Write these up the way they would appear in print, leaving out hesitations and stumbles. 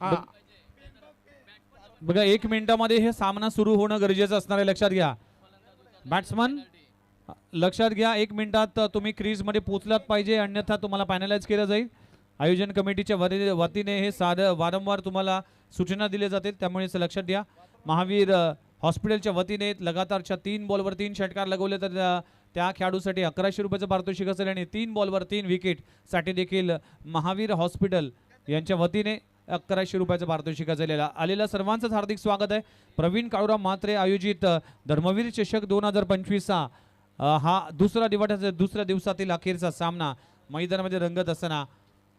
हा बघा 1 मिनिटामध्ये हे सामना सुरू होणं गरजेचं असणार आहे, लक्षात घ्या. बॅट्समन लक्षात घ्या, 1 मिनिटात तुम्ही क्रीजमध्ये पोहोचलात पाहिजे, अन्यथा तुम्हाला फायनलाइज केलं जाईल. आयोजन कमिटीच्या वतीने हे वारंवार तुम्हाला सूचना दिल्या जातील, त्यामुळे लक्षात घ्या. महावीर हॉस्पिटलच्या वतीने लगातारच्या 3 बॉलवर 3 षटकार लगवले तर त्या खेळाडूसाठी 1100 रुपयाचं पारितोषिक असेल आणि 3 बॉलवर 3 विकेट साठी देखील महावीर हॉस्पिटल यांच्या वतीने 1100 रुपयाचं पारितोषिक असेलेला आलेल्या सर्वांचं हार्दिक स्वागत आहे. प्रवीण काळूराव म्हात्रे आयोजित धर्मवीर चषक 2025 हा दुसऱ्या दिवसातील अखेरचा सामना मैदानामध्ये रंगत असताना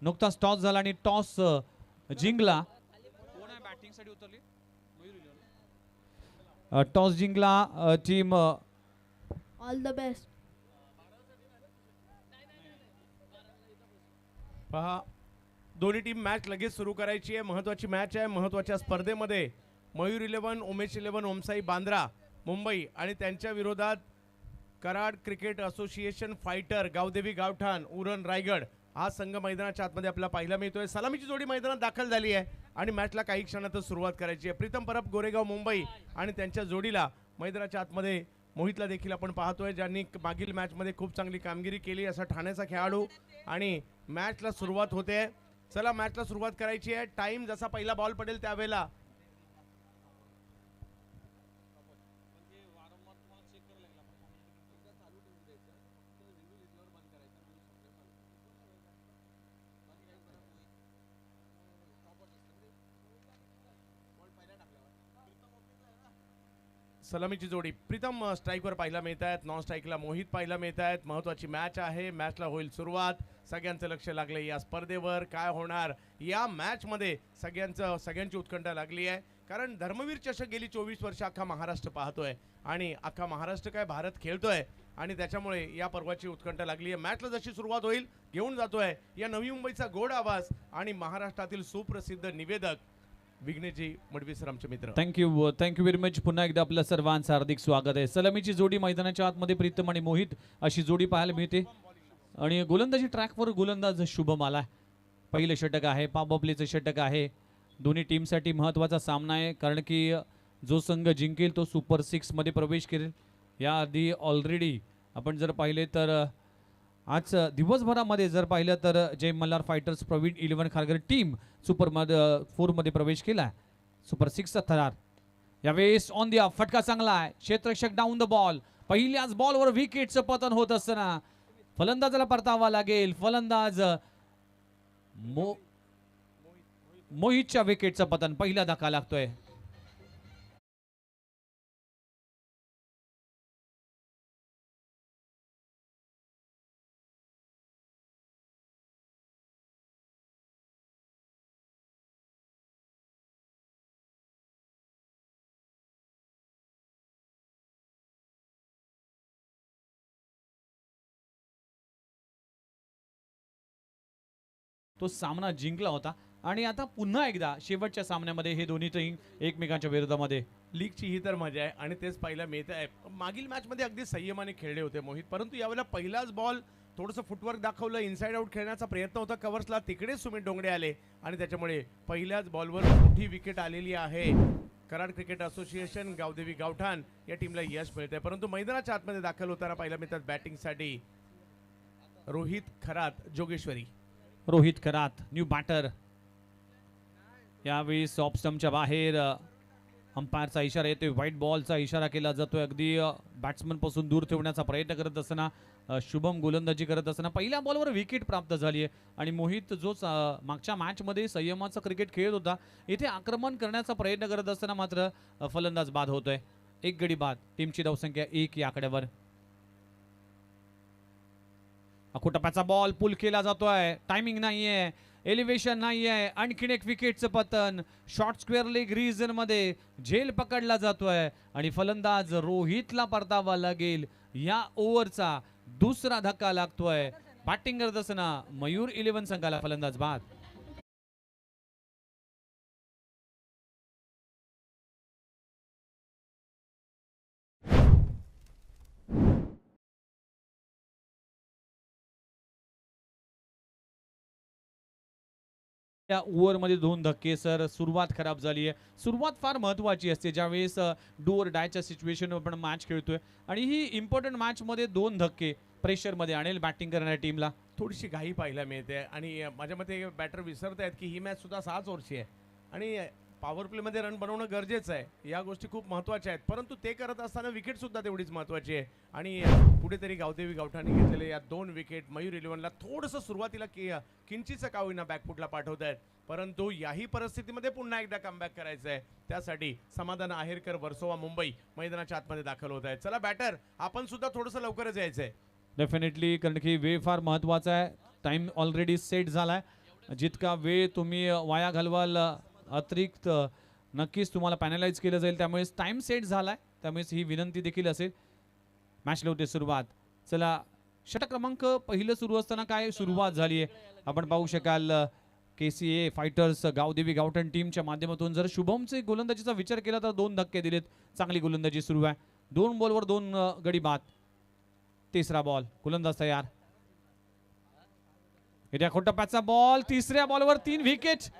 नुकताच टॉस झाला आणि टॉस जिंकला. बॅटिंगसाठी उतरली टॉस जिंकला टीम. All the best. पहा, दोन्ही टीम मॅच लगेच सुरू करायची आहे. महत्त्वाची मॅच आहे. महत्त्वाच्या स्पर्धेमध्ये मयूर 11, उमेश 11, ओमसाई बांद्रा मुंबई आणि त्यांच्या विरोधात Karad cricket association fighter Gavdevi Gavthan Uran Raigad हा संघ मैदानाच्या आतमध्ये आपल्याला पाहायला मिळतोय. सलामीची जोडी मैदानात दाखल झाली आहे आणि मॅचला काही क्षणातच सुरुवात करायची आहे. प्रीतम परब गोरेगाव मुंबई आणि त्यांच्या जोडीला मैदानाच्या आतमध्ये मोहितला देखील आपण पाहतोय, ज्यांनी मागील मॅचमध्ये खूप चांगली कामगिरी केली असा ठाण्याचा खेळाडू. आणि मॅचला सुरुवात होते. चला मॅचला सुरुवात करायची आहे. टाइम जसा पहिला बॉल पडेल त्यावेळेला सलामीची जोडी प्रीतम स्ट्राईकवर पाहायला मिळत आहेत. नॉन स्ट्राईकला मोहित पाहायला मिळत आहेत. महत्त्वाची मॅच आहे. मॅचला होईल सुरुवात. सगळ्यांचं लक्ष लागलं या स्पर्धेवर. काय होणार या मॅचमध्ये सगळ्यांची उत्कंठा लागली आहे. कारण धर्मवीर चषक गेली 24 वर्ष अख्खा महाराष्ट्र पाहतोय आणि अख्खा महाराष्ट्र काय भारत खेळतोय आणि त्याच्यामुळे या पर्वाची उत्कंठा लागली आहे. मॅचला जशी सुरुवात होईल घेऊन जातोय या नवी मुंबईचा गोड आवाज आणि महाराष्ट्रातील सुप्रसिद्ध निवेदक विघ्नेशजी मडवी सर आमचे मित्र. Thank you very much. पुन्हा एकदा आपल्या सर्वांचं हार्दिक स्वागत आहे. सलामीची जोडी मैदानाच्या आतमध्ये प्रीतम आणि मोहित अशी जोडी पाहायला मिळते आणि गोलंदाजी ट्रॅकवर गोलंदाज शुभम आला. पहिले षटक आहे, पाबपलेचं षटक आहे. दोन्ही टीमसाठी महत्त्वाचा सामना आहे, कारण की जो संघ जिंकेल तो सुपर 6 मध्ये प्रवेश करेल. याआधी ऑलरेडी आपण जर पाहिले तर आज दिवसभरामध्ये जर पाहिलं तर Jai Malhar fighters Praveen 11 Kharghar team super 4 मध्ये प्रवेश केला. सुपर 6चा थरार यावेळेस ऑन द फटका चांगला आहे. क्षेत्ररक्षक डाऊन द बॉल. पहिल्याच बॉलवर विकेटचं पतन होत असताना फलंदाजाला परतावा लागेल. फलंदाज मोहितच्या विकेटचं पतन. पहिला धक्का लागतोय. तो सामना जिंकला होता आणि आता पुन्हा एकदा शेवटच्या सामन्यामध्ये हे दोन्ही टीम एकमेकांच्या विरोधामध्ये. लीगची ही तर मजा आहे आणि तेच पाहायला मिळत आहे. मागील मॅचमध्ये अगदी संयमाने खेळले होते मोहित, परंतु यावेळेला पहिलाच बॉल थोडंसं फुटवर्क दाखवलं. इनसाइड आउट खेळण्याचा प्रयत्न होता कव्हर्सला, तिकडे सुमित डोंगडे आले आणि त्याच्यामुळे पहिल्याच बॉलवर मोठी विकेट आलेली आहे. कराड क्रिकेट असोसिएशन गावदेवी गावठाण या टीमला यश मिळते. परंतु मैदानाच्या आतमध्ये दाखल होताना पाहायला मिळतात बॅटिंगसाठी रोहित खरात जोगेश्वरी. Rohit Kharat new batter. यावेळी ऑफ स्टंपच्या बाहेर अंपायरचा इशारा येतोय. व्हाईट बॉलचा इशारा केला जातोय. अगदी बॅट्समन पासून दूर ठेवण्याचा प्रयत्न करत असताना शुभम गोलंदाजी करत असताना पहिल्या बॉलवर विकेट प्राप्त झाली आहे आणि मोहित जो मागच्या मॅचमध्ये संयमाचं क्रिकेट खेळत होता, इथे आक्रमण करण्याचा प्रयत्न करत असताना मात्र फलंदाज बाद होतोय. 1 गडी बाद. टीमची धावसंख्या 1 या आकड्यावर. अखोटप्याचा बॉल पुल केला जातोय. टायमिंग नाहीये, एलिव्हेशन नाहीये. आणखीन एक विकेटचं पतन. शॉर्ट स्क्वेअर लेग रिजन मध्ये झेल पकडला जातोय आणि फलंदाज रोहितला परतावा लागेल. या ओव्हरचा दुसरा धक्का लागतोय. बॅटिंग करत असताना मयूर 11 संघाला फलंदाज बाद. त्या ओव्हरमध्ये 2 धक्के सर. सुरुवात खराब झाली आहे. सुरुवात फार महत्त्वाची असते ज्यावेळेस डू ऑर डायच्या सिच्युएशनवर आपण मॅच खेळतोय आणि ही इम्पॉर्टंट मॅचमध्ये 2 धक्के प्रेशरमध्ये आणेल बॅटिंग करणाऱ्या टीमला. थोडीशी घाई पाहायला मिळते आणि माझ्या मते बॅटर विसरत आहेत की ही मॅच सुद्धा 6 ओव्हरची आहे आणि पॉवर प्लेमध्ये रन बनवणं गरजेचं आहे. या गोष्टी खूप महत्त्वाच्या आहेत, परंतु ते करत असताना विकेट सुद्धा तेवढीच महत्त्वाची आहे आणि कुठेतरी गावदेवी गावठाने घेतलेले या 2 विकेट मयूर इलेव्हनला थोडंसं सुरुवातीला किंचितचं का होईना बॅकफुटला पाठवत आहेत, परंतु याही परिस्थितीमध्ये पुन्हा एकदा कमबॅक करायचं आहे. त्यासाठी समाधान आहेरकर वर्सोवा मुंबई मैदानाच्या आतमध्ये दाखल होत आहेत. चला बॅटर, आपण सुद्धा थोडंसं लवकरच यायचंय. डेफिनेटली, कारण की वेळ फार महत्त्वाचा आहे. टाइम ऑलरेडी सेट झालाय. जितका वेळ तुम्ही वाया घालवाल अतिरिक्त नक्कीच तुम्हाला पॅनलाइज केलं जाईल. त्यामुळे टाइम सेट झालाय, त्यामुळे ही विनंती देखील असेल. मॅचला होते सुरुवात. चला, षटक क्रमांक पहिलं सुरू असताना काय सुरुवात झाली आहे आपण पाहू शकाल. KCA फायटर्स गावदेवी गावठण टीमच्या माध्यमातून जर शुभमचे गोलंदाजीचा विचार केला तर 2 धक्के दिलेत. चांगली गोलंदाजी सुरू आहे. 2 बॉलवर 2 गडी बाद. तिसरा बॉल, गोलंदाज तयार. येत्या खोटप्प्याचा बॉल. तिसऱ्या बॉलवर 3 विकेट.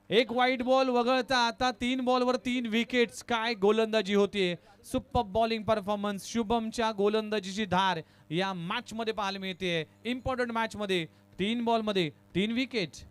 एक वाईट बॉल वगळता आता 3 बॉलवर 3 विकेट्स. काय गोलंदाजी होतीये. Super bowling performance. शुभमच्या गोलंदाजीची धार या मॅच मध्ये पाहायला मिळते. इम्पॉर्टंट मॅच मध्ये 3 बॉल मध्ये 3 विकेट.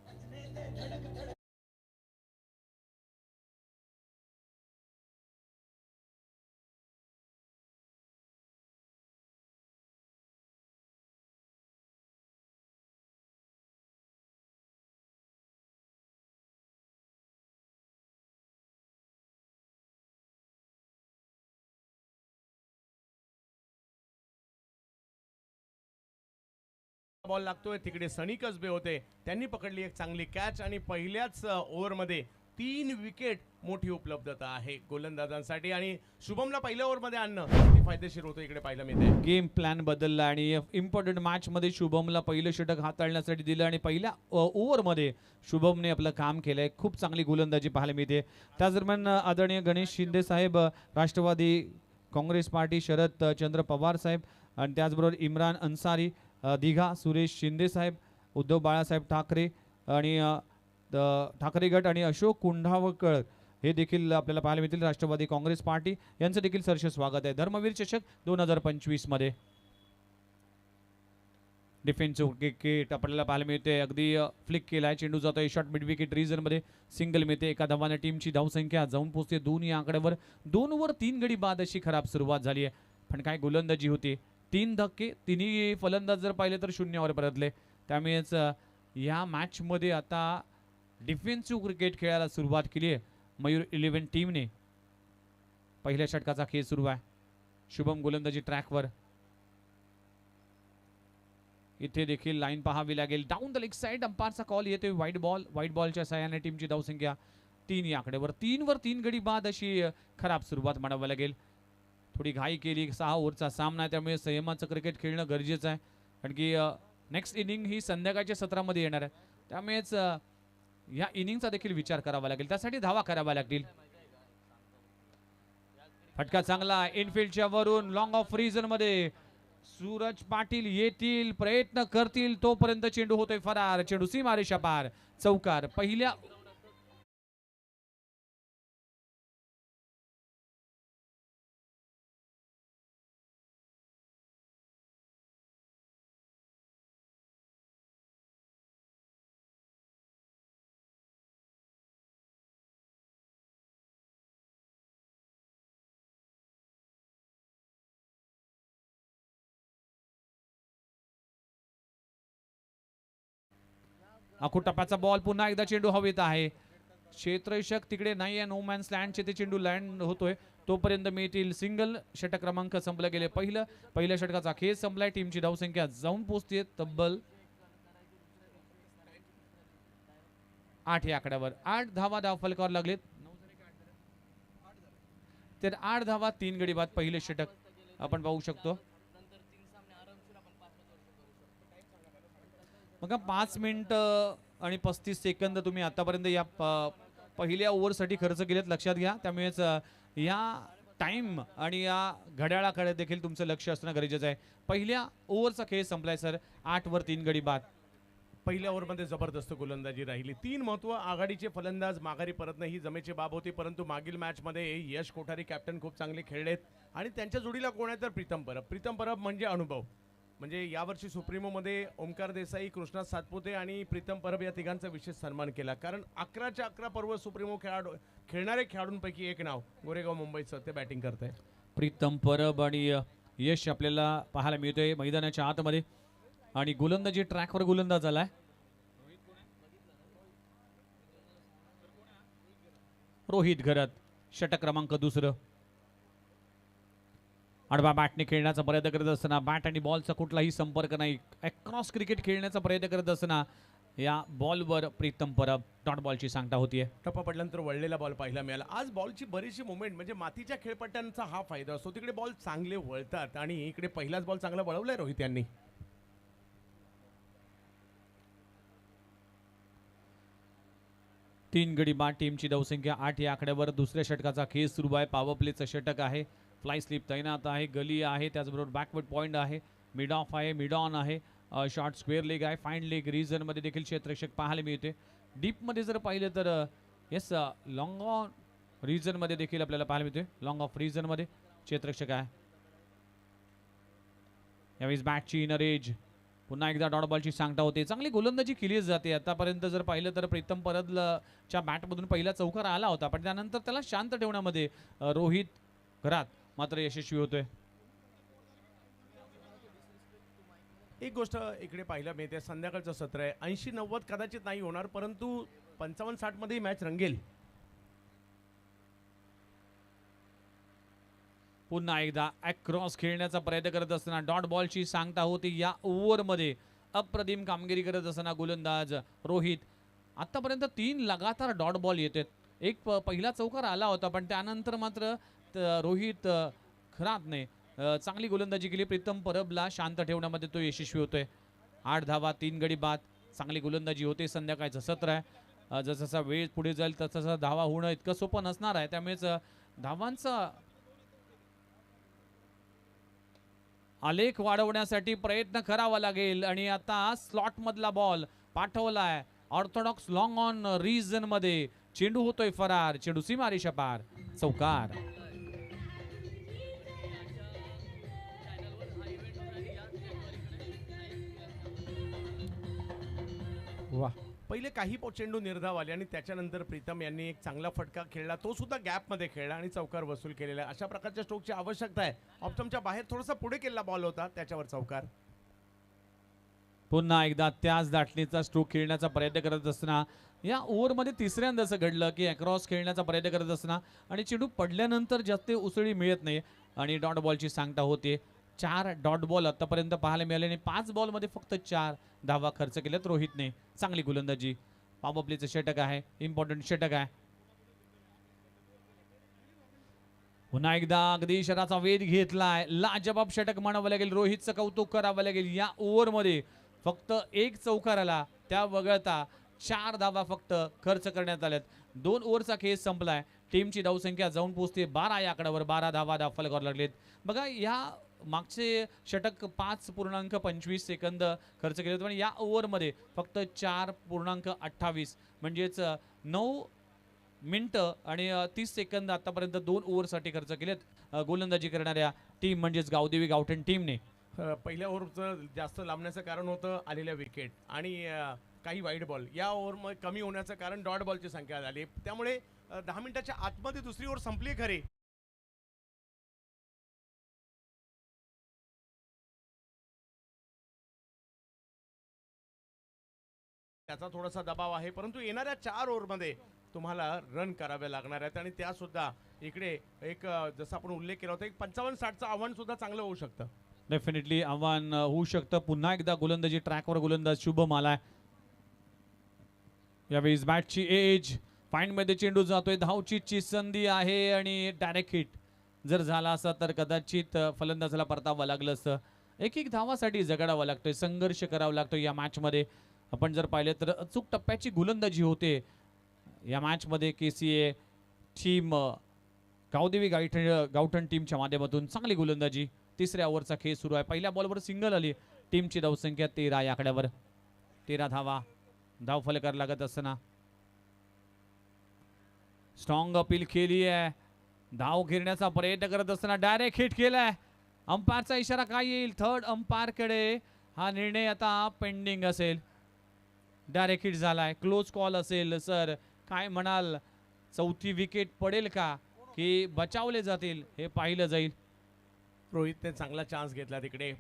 बॉल लागतोय तिकडे सनी कसबे होते, त्यांनी पकडली एक चांगली कॅच आणि पहिल्याच ओव्हरमध्ये 3 विकेट मोठी उपलब्धता आहे गोलंदाजांसाठी आणि शुभमला पहिल्या ओव्हरमध्ये आणणं किती फायदेशीर होतं इकडे पाहायला मिळते. गेम प्लॅन बदलला आणि इम्पॉर्टंट मॅच मध्ये शुभमला पहिलं षटक हाताळण्यासाठी दिलं आणि पहिल्या ओव्हरमध्ये शुभमने आपलं काम केलंय. खूप चांगली गोलंदाजी पाहायला मिळते. त्याच दरम्यान आदरणीय गणेश शिंदे साहेब, राष्ट्रवादी काँग्रेस पार्टी शरद चंद्र पवार साहेब आणि त्याचबरोबर इम्रान अन्सारी दिघा, सुरेश शिंदे साहेब, उद्धव बाळासाहेब ठाकरे आणि ठाकरे गट आणि अशोक कुंढावकर हे देखील आपल्याला पाहायला मिळतील. राष्ट्रवादी काँग्रेस पार्टी यांचं देखील सहर्ष स्वागत आहे. धर्मवीर चषक 2025 मध्ये डिफेन्सिव्ह विकेट आपल्याला पाहायला मिळते. अगदी फ्लिक केलाय, चेंडू जातोय शॉर्ट मिड विकेट रीजन मध्ये सिंगल मिळते. एका धावाने टीमची धावसंख्या जाऊन पोहोचते 2 या आकड्यावर. 2 वर 3 गडी बाद अशी खराब सुरुवात झाली आहे, पण काय गोलंदाजी होती. 3 धक्के, तिन्ही फलंदाज जर पाहिले तर 0 वर परतले. त्यामुळेच या मॅच मध्ये आता डिफेन्सिव्ह क्रिकेट खेळायला सुरुवात केली आहे मयूर 11 टीमने. पहिल्या षटकाचा खेळ सुरू आहे. शुभम गोलंदाजी ट्रॅकवर. इथे देखील लाईन पाहावी लागेल. डाऊन द लेग साइड अंपायरचा कॉल येतोय. White ball. व्हाईट बॉलच्या सहाय्याने टीमची धावसंख्या 3 या आकड्यावर. 3 वर 3 गडी बाद अशी खराब सुरुवात म्हणावी लागेल. थोडी घाई केली. 6 ओव्हरचा सामना आहे, त्यामुळे संयमाचं क्रिकेट खेळणं गरजेचं आहे. कारण की नेक्स्ट इनिंग ही संध्याकाळच्या सत्रामध्ये येणार आहे, त्यामुळेच या इनिंगचा देखील विचार करावा लागेल. त्यासाठी धावा कराव्या लागतील. फटका चांगला इनफिल्डच्या वरून लॉंग ऑफ रिजन मध्ये. सूरज पाटील येतील, प्रयत्न करतील, तोपर्यंत चेंडू होतोय फरार. चेंडू सीमारेषा पार. चौकार. पहिल्या आखूड टप्प्याचा बॉल. पुन्हा एकदा चेंडू हवेत आहे. क्षेत्ररक्षक तिकडे नाही आहे. नो मॅन्स लँडचे ते चेंडू लँड होतोय, तोपर्यंत मिळतील सिंगल. षटक क्रमांक संपला गेले. पहिल्या षटकाचा खेळ संपलाय. टीमची धावसंख्या जाऊन पोहोचते तब्बल 8 या आकड्यावर. 8 धावा धाव फलकावर लागलेत. तर 8 धावा 3 गडी बाद पहिले षटक आपण पाहू शकतो. मग 5 मिनिटं आणि 35 सेकंद तुम्ही आतापर्यंत या पहिल्या ओव्हरसाठी खर्च केलेत, लक्षात घ्या. त्यामुळेच या टाइम आणि या घड्याळाकडे देखील तुमचं लक्ष असणं गरजेचं आहे. पहिल्या ओव्हरचा खेळ संपलाय सर. 8 वर 3 गडी बाद. पहिल्या ओव्हरमध्ये जबरदस्त गोलंदाजी राहिली. 3 महत्व आघाडीचे फलंदाज माघारी परतणं ही जमेची बाब होती, परंतु मागील मॅचमध्ये यश कोठारी कॅप्टन खूप चांगले खेळलेत आणि त्यांच्या जोडीला कोण आहे तर प्रीतम परब म्हणजे अनुभव. म्हणजे यावर्षी सुप्रीमोमध्ये ओमकार देसाई, कृष्णा सातपुते आणि प्रीतम परब या तिघांचा विशेष सन्मान केला, कारण 11च्या 11 पर्व सुप्रीमो खेळणारे खेळाडूंपैकी एक नाव गोरेगाव मुंबईचं ते बॅटिंग करत आहे. प्रीतम परब आणि यश आपल्याला पाहायला मिळतोय मैदानाच्या आतमध्ये आणि गोलंदाजी ट्रॅकवर गोलंदाज आलाय. रोहित घरत षटक क्रमांक 2. आडवा बॅटने खेळण्याचा प्रयत्न करत असताना बॅट आणि बॉलचा कुठलाही संपर्क नाही, अक्रॉस क्रिकेट खेळण्याचा प्रयत्न करत असताना या बॉलवर प्रीतम परब डॉट बॉलची सांगता होतीये. टप्पा पडल्यानंतर वळलेला बॉल पाहायला मिळाला. आज बॉलची बरीचशी मुवमेंट, म्हणजे मातीच्या खेळपट्ट्यांचा हा फायदा असतो, तिकडे बॉल चांगले वळतात आणि इकडे पहिलाच बॉल चांगला वळवलाय रोहित यांनी. तीन गडी बाद टीमची धावसंख्या 8 या आकड्यावर. दुसऱ्या षटकाचा खेळ सुरू आहे. पॉवर प्लेचं षटक आहे. फ्लाय स्लिप तैनात आहे. गली आहे, त्याचबरोबर बॅकवर्ड पॉईंट आहे, मिड ऑफ आहे, मिड ऑन आहे, शॉर्ट स्क्वेअर लेग आहे, फाईन लेग. मध्ये देखील क्षेत्ररक्षक पाहायला मिळते. डीपमध्ये जर पाहिलं तर येस लॉंग ऑन मध्ये देखील आपल्याला पाहायला मिळते. लॉंग ऑफ मध्ये क्षेत्ररक्षक आहे. यावेळी बॅटची इनर एज. पुन्हा एकदा डॉट बॉलची सांगता होते. चांगली गोलंदाजी केली जाते. आतापर्यंत जर पाहिलं तर प्रीतम परबच्या बॅटमधून पहिला चौकार आला होता, पण त्यानंतर त्याला शांत ठेवण्यामध्ये रोहित घरात मात्र यशस्वी होतोय. एक गोष्ट इकडे पाहायला मिळते, संध्याकाळचं सत्र आहे. 80-90 कदाचित नाही होणार, परंतु 55-60 मध्ये मॅच रंगेल. पुन्हा एकदा अक्रॉस खेळण्याचा प्रयत्न करत असताना डॉट बॉलची सांगता होती. या ओव्हरमध्ये अप्रतिम कामगिरी करत असताना गोलंदाज रोहित. आतापर्यंत 3 लगातार डॉट बॉल येतात. एक पहिला चौकार आला होता, पण त्यानंतर मात्र रोहित खरातने चांगली गोलंदाजी केली. प्रीतम परबला शांत ठेवण्यामध्ये तो यशस्वी होतोय. 8 धावा, 3 गडी बाद. चांगली गोलंदाजी होते. संध्याकाळचं सत्र आहे. जसा वेळ पुढे जाईल तसं धावा होणं इतकं सोपं नसणार आहे. त्यामुळेच धावांचा आलेख वाढवण्यासाठी प्रयत्न करावा लागेल. आणि आता स्लॉट मधला बॉल पाठवलाय ऑर्थोडॉक्स लॉंग ऑन रीजन मध्ये. चेंडू होतोय फरार. चेंडू सीमारेषा पार. चौकार. वाह, पहिले काही चेंडू निर्धाव आले आणि त्याच्यानंतर प्रीतम यांनी एक चांगला फटका खेळला, तो सुद्धा गॅपमध्ये खेळला आणि चौकार वसूल केलेला आहे. अशा प्रकारच्या स्ट्रोकची आवश्यकता आहे. ऑप्टमच्या बाहेर थोडासा पुढे केलेला बॉल होता, त्याच्यावर चौकार. पुन्हा एकदा त्याच दाटणीचा स्ट्रोक खेळण्याचा प्रयत्न करत असताना या ओव्हरमध्ये तिसऱ्यांदा असं घडलं की अक्रॉस खेळण्याचा प्रयत्न करत असताना आणि चेंडू पडल्यानंतर जास्त उसळी मिळत नाही आणि डॉट बॉलची सांगता होते. 4 डॉट बॉल आतापर्यंत पाहायला मिळाले आणि 5 बॉलमध्ये फक्त 4 धावा खर्च केल्यात रोहितने. चांगली गोलंदाजी. पॉवर प्लेचं षटक आहे. इम्पॉर्टंट षटक आहे. पुन्हा एकदा अगदी शराचा वेध घेतलाय. लाजबाब षटक म्हणावं लागेल. रोहितचं कौतुक करावं लागेल. या ओव्हरमध्ये फक्त 1 चौकार आला, त्या वगळता 4 धावा फक्त खर्च करण्यात आल्यात. 2 ओव्हरचा खेळ संपलाय. टीमची धावसंख्या जाऊन पोहोचते 12 या आकड्यावर. 12 धावा दाखल करावं लागलेत. बघा, या मागचे षटक 5.25 सेकंद खर्च केले होते, पण या ओव्हरमध्ये फक्त 4.28 म्हणजेच 9 मिनिटं आणि 30 सेकंद आतापर्यंत 2 ओव्हरसाठी खर्च केलेत गोलंदाजी करणाऱ्या टीम म्हणजेच गावदेवी गावठण टीमने. पहिल्या ओव्हरचं जास्त लांबण्याचं कारण होतं आलेल्या विकेट आणि काही वाईट बॉल. या ओव्हरमध्ये कमी होण्याचं कारण डॉट बॉलची संख्या झाली. त्यामुळे 10 मिनिटाच्या आतमध्ये दुसरी ओव्हर संपली खरी, त्याचा थोडासा दबाव आहे, परंतु येणाऱ्या 4 ओव्हरमध्ये तुम्हाला रन करावे लागणार आहेत आणि त्या सुद्धा इकडे एक जसं आपण उल्लेख केला होता, एक 55-60चं आव्हान सुद्धा चांगलं होऊ शकतं. डेफिनेटली आव्हान होऊ शकतं. पुन्हा एकदा गोलंदाजी ट्रॅकवर गोलंदाज शुभम आलाय. यावेळी बॅटची एज. फाईन मध्ये चेंडू जातोय. धावचीची संधी आहे आणि डायरेक्ट हिट जर झाला असता तर कदाचित फलंदाजाला परतावं लागलं असतं. एक धावासाठी जगाडावं लागतोय, संघर्ष करावा लागतोय या मॅच मध्ये. आपण जर पाहिलं तर अचूक टप्प्याची गोलंदाजी होते या मॅच मध्ये. KCA टीम गावदेवी गावठण टीमच्या माध्यमातून चांगली गोलंदाजी. तिसऱ्या ओव्हरचा खेळ सुरू आहे. पहिल्या बॉलवर सिंगल आली. टीमची धावसंख्या 13 या आकड्यावर. 13 धावा धाव फलकार लागत असताना स्ट्रॉंग अपील केली आहे. धाव घेण्याचा प्रयत्न करत असताना डायरेक्ट हिट केलाय. अंपायरचा इशारा काय येईल? थर्ड अंपायर कडे हा निर्णय आता पेंडिंग असेल. डायरेक्ट हिट झालाय. क्लोज कॉल असेल. सर काय म्हणाल? चौथी विकेट पडेल का की बचावले जातील हे पाहिलं जाईल. रोहितने चांगला चान्स घेतला तिकडे.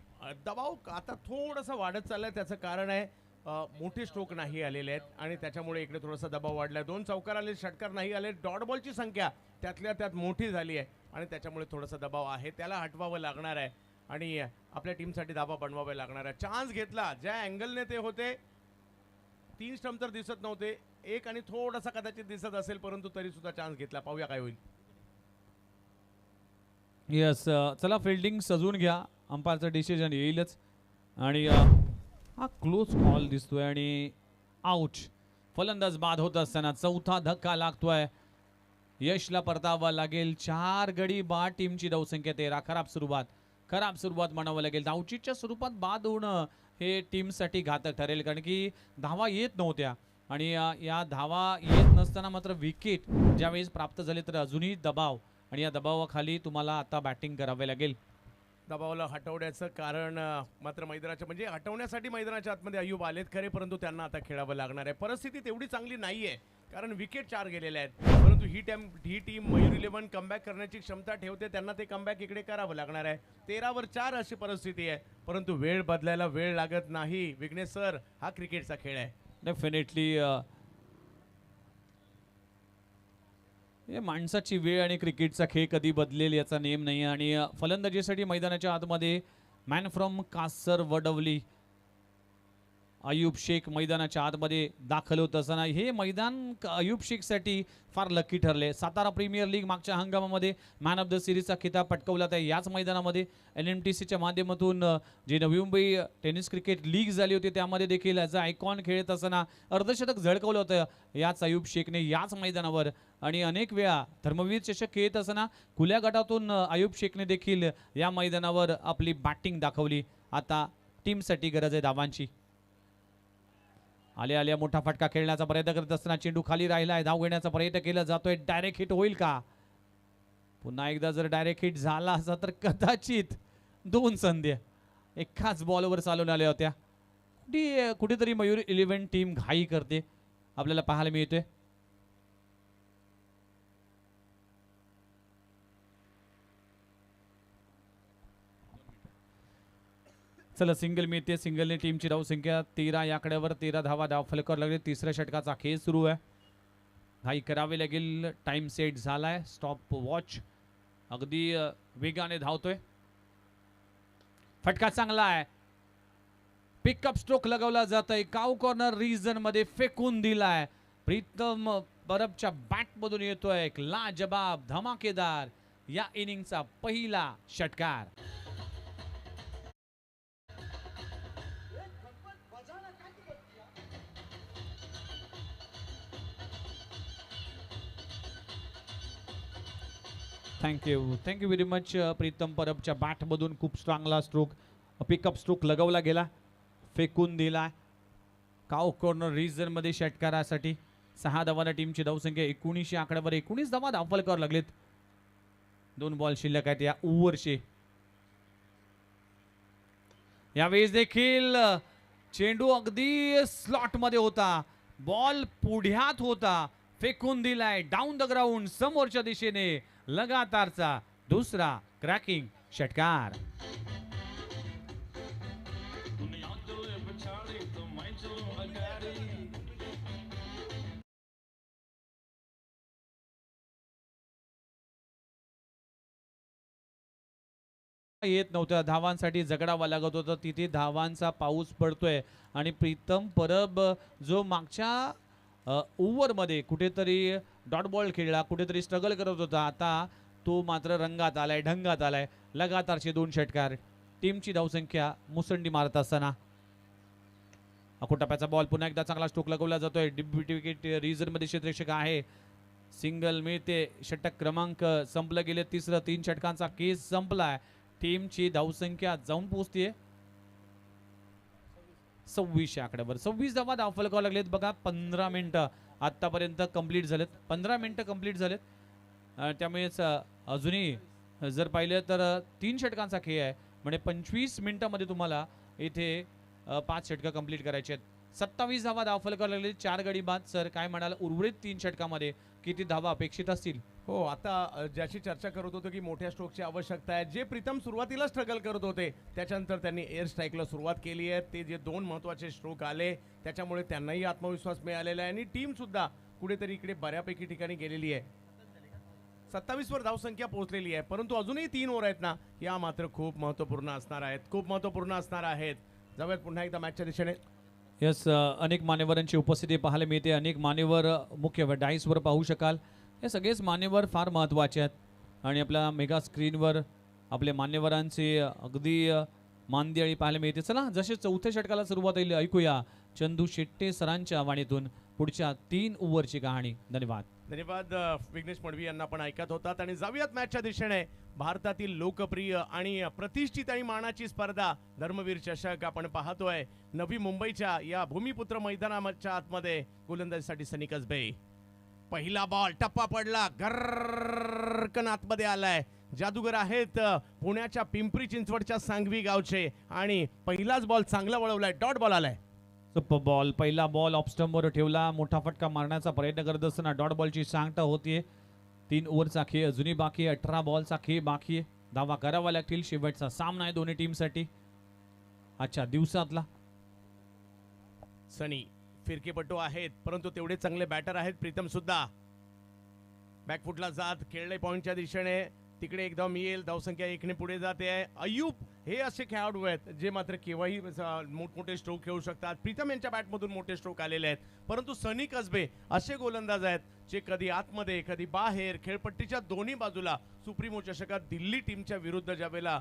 दबाव आता थोडासा वाढत चाललाय. त्याचं कारण आहे मोठे स्ट्रोक नाही आलेले आहेत आणि त्याच्यामुळे इकडे थोडासा दबाव वाढलाय. 2 चौकार आले, षटकार नाही आले. डॉट बॉलची संख्या त्यातल्या त्यात मोठी झाली आहे आणि त्याच्यामुळे थोडासा दबाव आहे. त्याला हटवावं लागणार आहे आणि आपल्या टीमसाठी धाबा बनवावे लागणार आहे. चान्स घेतला ज्या अँगलने ते होते. 3 स्टंप तर दिसत नव्हते. एक आणि थोडासा कदाचित दिसत असेल परंतु तरी सुद्धा चान्स घेतला. पाहूया काय होईल. येस चला फिल्डिंग सजून घ्या. अंपायरचं डिसिजन येईलच आणि हा क्लोज कॉल दिसतोय आणि आउट. फलंदाज बाद होत असताना चौथा धक्का लागतोय. यशला परतावा लागेल. 4 गडी बाद. टीमची धावसंख्या 13. खराब सुरुवात म्हणावं लागेल. धावचीच्या स्वरूपात बाद होणं हे टीमसाठी घातक ठरेल कारण की धावा येत नव्हत्या आणि या धावा येत नसताना मात्र विकेट ज्यावेळेस प्राप्त झाले तर अजूनही दबाव आणि या दबावाखाली तुम्हाला आता बॅटिंग करावे लागेल. दबावाला हटवण्याचं कारण मात्र मैदानाच्या म्हणजे हटवण्यासाठी मैदानाच्या आतमध्ये अय्यूब आलेत खरे परंतु त्यांना आता खेळावं लागणार आहे. परिस्थिती तेवढी चांगली नाही आहे कारण विकेट 4 गेलेले आहेत. परंतु ही टीम मयूर 11 कमबॅक करण्याची क्षमता ठेवते. त्यांना ते कमबॅक इकडे करावं लागणार आहे. 13 वर 4 अशी परिस्थिती आहे परंतु वेळ बदलायला वेळ लागत नाही. विघ्नेश सर हा क्रिकेटचा खेळ आहे. डेफिनेटली हे माणसाची वेळ आणि क्रिकेटचा खेळ कधी बदलेल याचा नेम नाही आणि फलंदाजीसाठी मैदानाच्या आतमध्ये मॅन फ्रॉम कासर वडवली अयूब शेख मैदानाच्या आतमध्ये दाखल होत असताना हे मैदान अयूब शेखसाठी फार लकी ठरले. सातारा प्रीमियर लीग मागच्या हंगामामध्ये मॅन ऑफ द सिरीजचा खिताब पटकवला त्या याच मैदानामध्ये LMTCच्या माध्यमातून जी Navi Mumbai tennis cricket league झाली होती त्यामध्ये देखील ॲज अ आयकॉन खेळत असताना अर्धशतक झळकवलं होतं याच अयूब शेखने याच मैदानावर आणि अनेक वेळा धर्मवीर चषक खेळत असताना खुल्या गटातून अयूब शेखने देखील या मैदानावर आपली बॅटिंग दाखवली. आता टीमसाठी गरज आहे धावांची. आल्या आल्या मोठा फटका खेळण्याचा प्रयत्न करत असताना चेंडू खाली राहिला आहे. धाव घेण्याचा प्रयत्न केला जातोय. डायरेक्ट हिट होईल का? पुन्हा एकदा जर डायरेक्ट हिट झाला असता तर कदाचित 2 संधी एकाच बॉलवर चालून आल्या होत्या. कुठेतरी मयूर 11 टीम घाई करते आपल्याला पाहायला मिळतोय. चला सिंगल मिळते. सिंगलने टीमची धावसंख्या 13 या आकड्यावर 13 धावा धाव फलकावर लागले. तिसऱ्या षटकाचा खेळ सुरू आहे. घाई करावी लागेल. टाइम सेट झालाय. स्टॉप वॉच अगदी वेगाने धावतोय. फटका चांगला आहे. पिकअप स्ट्रोक लगवला जातोय. काऊ कॉर्नर रिजन मध्ये फेकून दिलाय. प्रीतम परबच्या बॅट मधून येतोय एक लाजबाब धमाकेदार या इनिंगचा पहिला षटकार. Thank you very much. प्रीतम परबच्या बॅटमधून खूप चांगला स्ट्रोक पिकअप स्ट्रोक लगवला गेला. फेकून दिला. काऊ कॉर्नर रिजन मध्ये षटकारासाठी 6 धावांना टीमची धावसंख्या 19 आकड्यावर 19 धावा धावफलकावर लागलेत. 2 बॉल शिल्लक आहेत या ओव्हरचे. यावेळेस देखील चेंडू अगदी स्लॉट मध्ये होता. बॉल पुढ्यात होता. फेकून दिलाय डाऊन द ग्राउंड समोरच्या दिशेने. लगातारचा दुसरा क्रॅकिंग षटकार. येत नव्हत्या. धावांसाठी झगडावा लागत होता. तिथे धावांचा पाऊस पडतोय आणि प्रीतम परब जो मागच्या ओव्हरमध्ये कुठेतरी डॉट बॉल खेळला, कुठेतरी स्ट्रगल करत होता, आता तो मात्र रंगात आलाय, ढंगात आलाय. लगातारचे 2 षटकार. टीमची धावसंख्या मुसंडी मारत असताना अकोटप्प्याचा बॉल पुन्हा एकदा चांगला स्ट्रोक लगवला जातोय. विकेट रिझन मध्ये क्षेत्ररक्षक आहे. सिंगल मिळते. षटक क्रमांक संपलं गेले. तिसरं 3 षटकांचा केस संपलाय. टीमची धावसंख्या जाऊन पोहोचतीये 26 आकड्यावर 26 धावा धावफलक लागलेत बघा. 15 मिनिटं आतापर्यंत कंप्लीट झालेत. 15 मिनिटं कंप्लीट झालेत. त्यामुळेच अजूनही जर पाहिलं तर 3 षटकांचा खेळ आहे. म्हणजे 25 मिनिटांमध्ये तुम्हाला इथे 5 षटकं कंप्लीट करायचे आहेत. 27 धावा धावफलकावर लागले. 4 गडी बाद. सर काय म्हणाल, उर्वरित 3 षटकामध्ये किती धावा अपेक्षित असतील? हो, आता ज्याची चर्चा करत होतो की मोठ्या स्ट्रोकची आवश्यकता आहे, जे प्रीतम सुरुवातीला स्ट्रगल करत होते त्याच्यानंतर त्यांनी एअर स्ट्राईकला सुरुवात केली आहे. ते जे 2 महत्त्वाचे स्ट्रोक आले त्याच्यामुळे त्यांनाही आत्मविश्वास मिळालेला आहे आणि टीम सुद्धा कुठेतरी इकडे बऱ्यापैकी ठिकाणी गेलेली आहे. 27 वर धावसंख्या पोहोचलेली आहे, परंतु अजूनही 3 ओव्हर आहेत ना, या मात्र खूप महत्त्वपूर्ण असणार आहेत. खूप महत्त्वपूर्ण असणार आहेत. जाऊयात पुन्हा एकदा मॅचच्या दिशेने. यस, अनेक मान्यवरांची उपस्थिती पाहायला मिळते. अनेक मान्यवर मुख्य डाईसवर पाहू शकाल. हे सगळेच मान्यवर फार महत्त्वाचे आहेत आणि आपल्या मेगा स्क्रीनवर आपले मान्यवरांचे अगदी मानदियाळी पाहायला मिळते. चला, जसे 4थ्या षटकाला सुरुवात होईल ऐकूया चंदू शेट्टे सरांच्या वाणीतून पुढच्या 3 ओव्हरची कहाणी. धन्यवाद. धन्यवाद विघ्नेश मडवी यांना पण ऐकत होतात आणि जाऊयात मॅचच्या दिशेने. भारतातील लोकप्रिय आणि प्रतिष्ठित आणि मानाची स्पर्धा धर्मवीर चषक आपण पाहतोय. नवी मुंबईच्या या भूमिपुत्र मैदानाच्या आतमध्ये गोलंदाजीसाठी सनी कसबे. पहिला बॉल टप्पा पडला, गर्रकन आतमध्ये आलाय. जादूगर आहेत पुण्याच्या पिंपरी चिंचवडच्या सांगवी गावचे आणि पहिलाच बॉल चांगला वळवलाय. डॉट बॉल आलाय. Super ball. पहिला बॉल ऑफ स्टंपवर ठेवला. मोठा फटका मारण्याचा प्रयत्न करत असताना डॉट बॉलची सांगता होतीये. 3 ओव्हरचा खेळ अजूनही बाकी आहे. 18 बॉलचा खेळ बाकी आहे. धावा करावा लागतील. शेवटचा सामना आहे दोन्ही टीमसाठी आजच्या दिवसातला. सनी फिरकेपटू आहेत परंतु तेवढे चांगले बॅटर आहेत. प्रीतम सुद्धा बॅकफुटला जात खेळले पॉइंटच्या दिशेने. तिकडे एकदम येईल. धावसंख्या 1 ने पुढे जाते आहे. अय्यूब हे असे खेळाडू आहेत जे मात्र केव्हाही मोठमोठे स्ट्रोक खेळू शकतात. प्रीतम यांच्या बॅटमधून मोठे स्ट्रोक आलेले आहेत, परंतु सनी कसबे असे गोलंदाज आहेत जे कधी आतमध्ये कधी बाहेर खेळपट्टीच्या दोन्ही बाजूला. सुप्रीमो चषकात दिल्ली टीमच्या विरुद्ध ज्यावेळेला